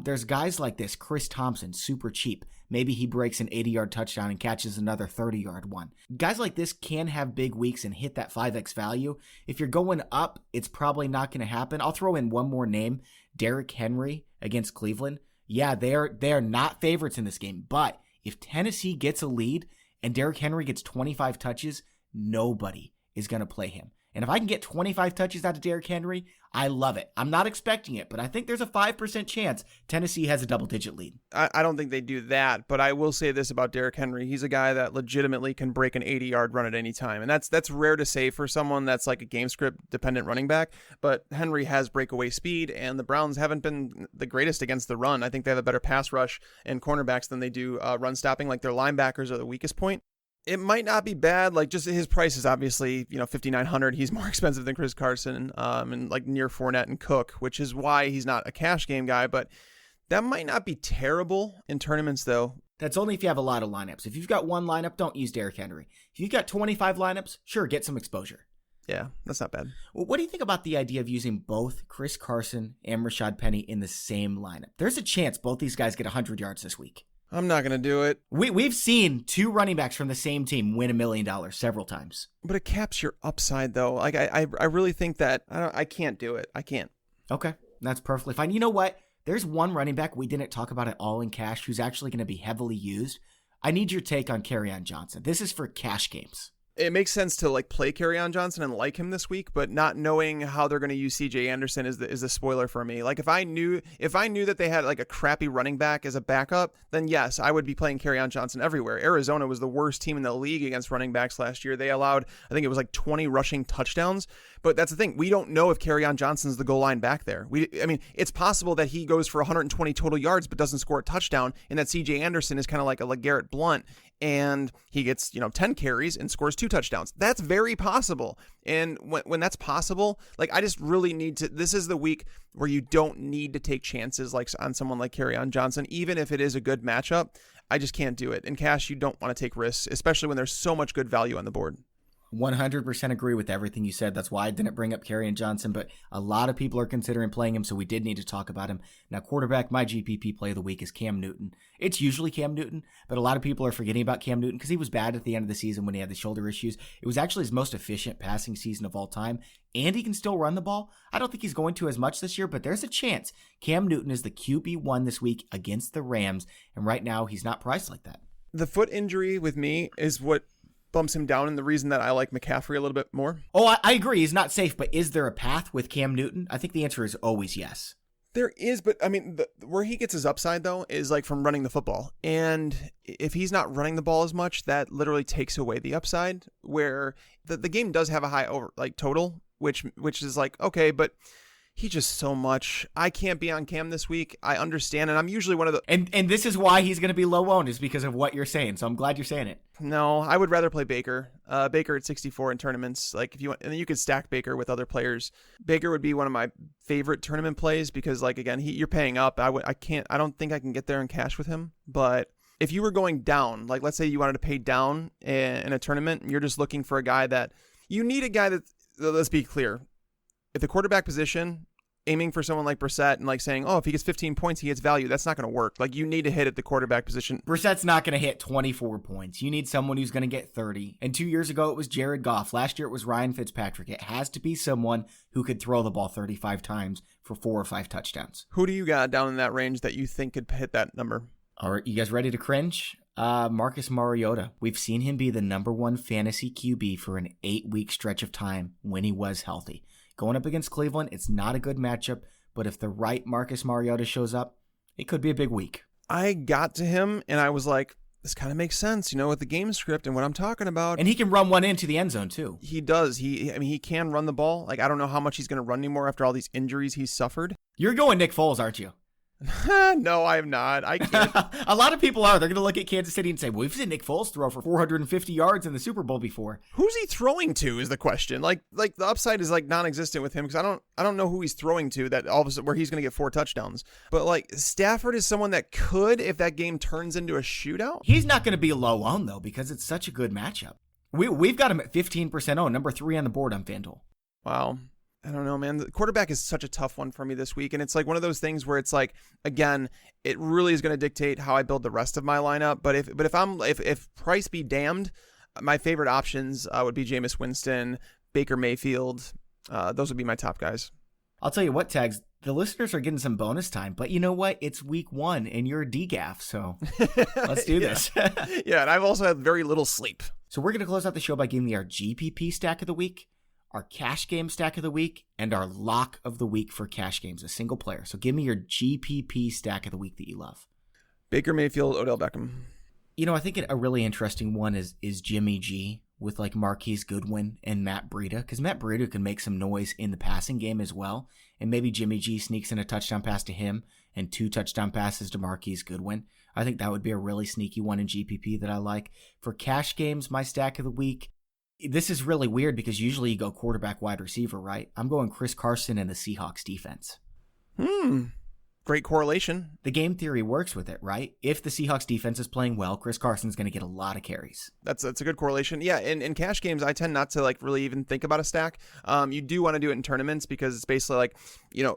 There's guys like this. Chris Thompson, super cheap. Maybe he breaks an 80-yard touchdown and catches another 30-yard one. Guys like this can have big weeks and hit that 5x value. If you're going up, it's probably not going to happen. I'll throw in one more name. Derrick Henry against Cleveland. Yeah, they are not favorites in this game. But if Tennessee gets a lead and Derrick Henry gets 25 touches, nobody is going to play him. And if I can get 25 touches out of Derrick Henry, I love it. I'm not expecting it, but I think there's a 5% chance Tennessee has a double-digit lead. I don't think they do that, but I will say this about Derrick Henry. He's a guy that legitimately can break an 80-yard run at any time, and that's rare to say for someone that's like a game script-dependent running back, but Henry has breakaway speed, and the Browns haven't been the greatest against the run. I think they have a better pass rush and cornerbacks than they do run stopping. Like, their linebackers are the weakest point. It might not be bad. Like, just his price is obviously, $5,900. He's more expensive than Chris Carson, and like near Fournette and Cook, which is why he's not a cash game guy. But that might not be terrible in tournaments, though. That's only if you have a lot of lineups. If you've got one lineup, don't use Derrick Henry. If you've got 25 lineups, sure, get some exposure. Yeah, that's not bad. Well, what do you think about the idea of using both Chris Carson and Rashad Penny in the same lineup? There's a chance both these guys get 100 yards this week. I'm not going to do it. We've seen 2 running backs from the same team win $1 million several times. But it caps your upside, though. Like, I really think that I can't do it. I can't. Okay, that's perfectly fine. You know what? There's one running back we didn't talk about at all in cash who's actually going to be heavily used. I need your take on Kerryon Johnson. This is for cash games. It makes sense to like play Kerryon Johnson and like him this week, but not knowing how they're going to use CJ Anderson is the spoiler for me. Like, if I knew that they had like a crappy running back as a backup, then yes, I would be playing Kerryon Johnson everywhere. Arizona was the worst team in the league against running backs last year. They allowed, I think it was like 20 rushing touchdowns. But that's the thing. We don't know if Kerryon Johnson's the goal line back there. It's possible that he goes for 120 total yards but doesn't score a touchdown, and that CJ Anderson is kind of like a LeGarrette Blount, and he gets 10 carries and scores 2 touchdowns. That's very possible. And when that's possible, like, I just really need to. This is the week where you don't need to take chances like on someone like Kerryon Johnson, even if it is a good matchup. I just can't do it. In cash, you don't want to take risks, especially when there's so much good value on the board. 100% agree with everything you said. That's why I didn't bring up Kerryon Johnson, but a lot of people are considering playing him, so we did need to talk about him. Now, quarterback, my GPP play of the week is Cam Newton. It's usually Cam Newton, but a lot of people are forgetting about Cam Newton because he was bad at the end of the season when he had the shoulder issues. It was actually his most efficient passing season of all time, and he can still run the ball. I don't think he's going to as much this year, but there's a chance. Cam Newton is the QB1 this week against the Rams, and right now he's not priced like that. The foot injury with me is what bumps him down, and the reason that I like McCaffrey a little bit more. Oh, I agree. He's not safe, but is there a path with Cam Newton? I think the answer is always yes. There is, but I mean, where he gets his upside though is like from running the football, and if he's not running the ball as much, that literally takes away the upside. Where the game does have a high over like total, which is like okay, but he just so much. I can't be on Cam this week. I understand, and I'm usually one of the and this is why he's going to be low owned is because of what you're saying. So I'm glad you're saying it. No, I would rather play Baker. Baker at 64 in tournaments. Like if you want, and then you could stack Baker with other players. Baker would be one of my favorite tournament plays because, like again, you're paying up. I don't think I can get there in cash with him. But if you were going down, like let's say you wanted to pay down in a tournament, and you're just looking for a guy that you need a guy that. Let's be clear. If the quarterback position, aiming for someone like Brissett and like saying, oh, if he gets 15 points, he gets value. That's not going to work. Like you need to hit at the quarterback position. Brissett's not going to hit 24 points. You need someone who's going to get 30. And 2 years ago, it was Jared Goff. Last year, it was Ryan Fitzpatrick. It has to be someone who could throw the ball 35 times for 4 or 5 touchdowns. Who do you got down in that range that you think could hit that number? All right, you guys ready to cringe? Marcus Mariota. We've seen him be the number 1 fantasy QB for an 8-week stretch of time when he was healthy. Going up against Cleveland, it's not a good matchup. But if the right Marcus Mariota shows up, it could be a big week. I got to him and I was like, this kind of makes sense, with the game script and what I'm talking about. And he can run one into the end zone too. He does. He can run the ball. Like, I don't know how much he's going to run anymore after all these injuries he's suffered. You're going Nick Foles, aren't you? No, I'm not. I can't. A lot of people are. They're going to look at Kansas City and say, well, we've seen Nick Foles throw for 450 yards in the Super Bowl before. Who's he throwing to is the question. Like the upside is like non-existent with him because I don't know who he's throwing to that all of a sudden where he's going to get 4 touchdowns. But like Stafford is someone that could if that game turns into a shootout. He's not going to be low on though because it's such a good matchup. We've got him at 15% owned, number 3 on the board on FanDuel. Wow. I don't know, man. The quarterback is such a tough one for me this week. And it's like one of those things where it's like, again, it really is going to dictate how I build the rest of my lineup. But if price be damned, my favorite options would be Jameis Winston, Baker Mayfield. Those would be my top guys. I'll tell you what, Tags, the listeners are getting some bonus time, but you know what? It's week 1 and you're a DGAF, so let's do this. Yeah, and I've also had very little sleep. So we're going to close out the show by giving you our GPP stack of the week, our cash game stack of the week, and our lock of the week for cash games, a single player. So give me your GPP stack of the week that you love. Baker Mayfield, Odell Beckham. I think a really interesting one is Jimmy G with like Marquise Goodwin and Matt Breida, because Matt Breida can make some noise in the passing game as well. And maybe Jimmy G sneaks in a touchdown pass to him and 2 touchdown passes to Marquise Goodwin. I think that would be a really sneaky one in GPP that I like. For cash games, my stack of the week, this is really weird because usually you go quarterback, wide receiver, right? I'm going Chris Carson and the Seahawks defense. Great correlation. The game theory works with it, right? If the Seahawks defense is playing well, Chris Carson's going to get a lot of carries. That's a good correlation. Yeah, in cash games, I tend not to like really even think about a stack. You do want to do it in tournaments because it's basically like,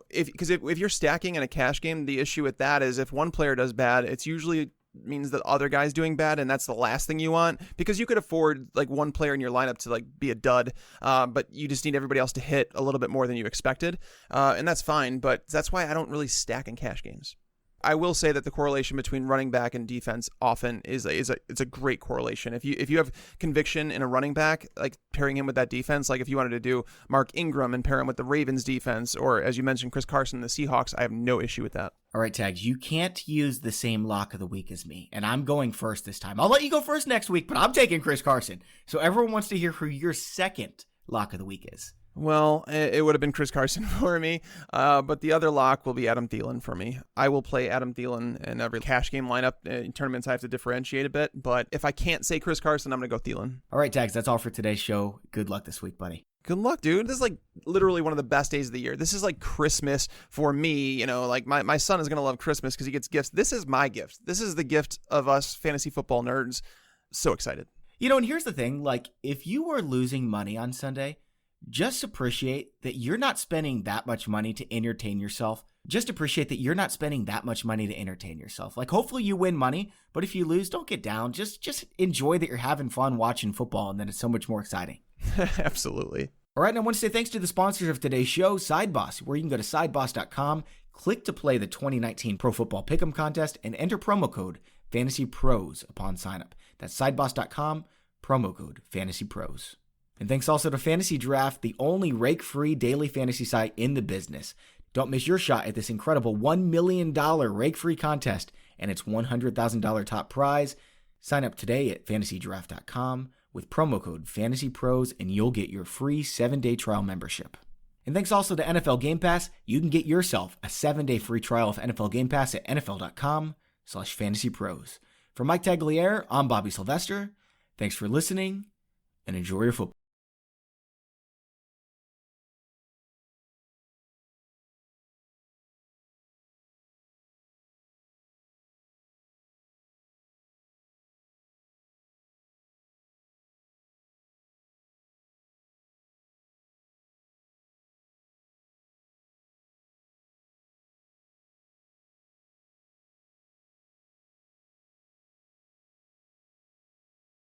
if you're stacking in a cash game, the issue with that is if one player does bad, it's usually means that other guy's doing bad, and that's the last thing you want because you could afford like one player in your lineup to like be a dud, but you just need everybody else to hit a little bit more than you expected, and that's fine. But that's why I don't really stack in cash games. I will say that the correlation between running back and defense often is a great correlation. If you have conviction in a running back, like pairing him with that defense, like if you wanted to do Mark Ingram and pair him with the Ravens defense, or as you mentioned, Chris Carson, the Seahawks, I have no issue with that. All right, Tags, you can't use the same lock of the week as me, and I'm going first this time. I'll let you go first next week, but I'm taking Chris Carson. So everyone wants to hear who your second lock of the week is. Well, it would have been Chris Carson for me, but the other lock will be Adam Thielen for me. I will play Adam Thielen in every cash game lineup. In tournaments, I have to differentiate a bit, but if I can't say Chris Carson, I'm going to go Thielen. All right, Tags, that's all for today's show. Good luck this week, buddy. Good luck, dude. This is like literally one of the best days of the year. This is like Christmas for me. Like my son is going to love Christmas because he gets gifts. This is my gift. This is the gift of us fantasy football nerds. So excited. And here's the thing. Like, if you are losing money on Sunday, just appreciate that you're not spending that much money to entertain yourself. Just appreciate that you're not spending that much money to entertain yourself. Like, hopefully you win money, but if you lose, don't get down. Just enjoy that you're having fun watching football, and then it's so much more exciting. Absolutely. All right, and I want to say thanks to the sponsors of today's show, SideBoss, where you can go to sideboss.com, click to play the 2019 Pro Football Pick'em Contest, and enter promo code FantasyPros upon signup. That's sideboss.com, promo code FantasyPros. And thanks also to Fantasy Draft, the only rake-free daily fantasy site in the business. Don't miss your shot at this incredible $1 million rake-free contest and its $100,000 top prize. Sign up today at fantasydraft.com with promo code FANTASYPROS and you'll get your free 7-day trial membership. And thanks also to NFL Game Pass, you can get yourself a 7-day free trial of NFL Game Pass at NFL.com/fantasypros. For Mike Tagliere, I'm Bobby Sylvester. Thanks for listening and enjoy your football.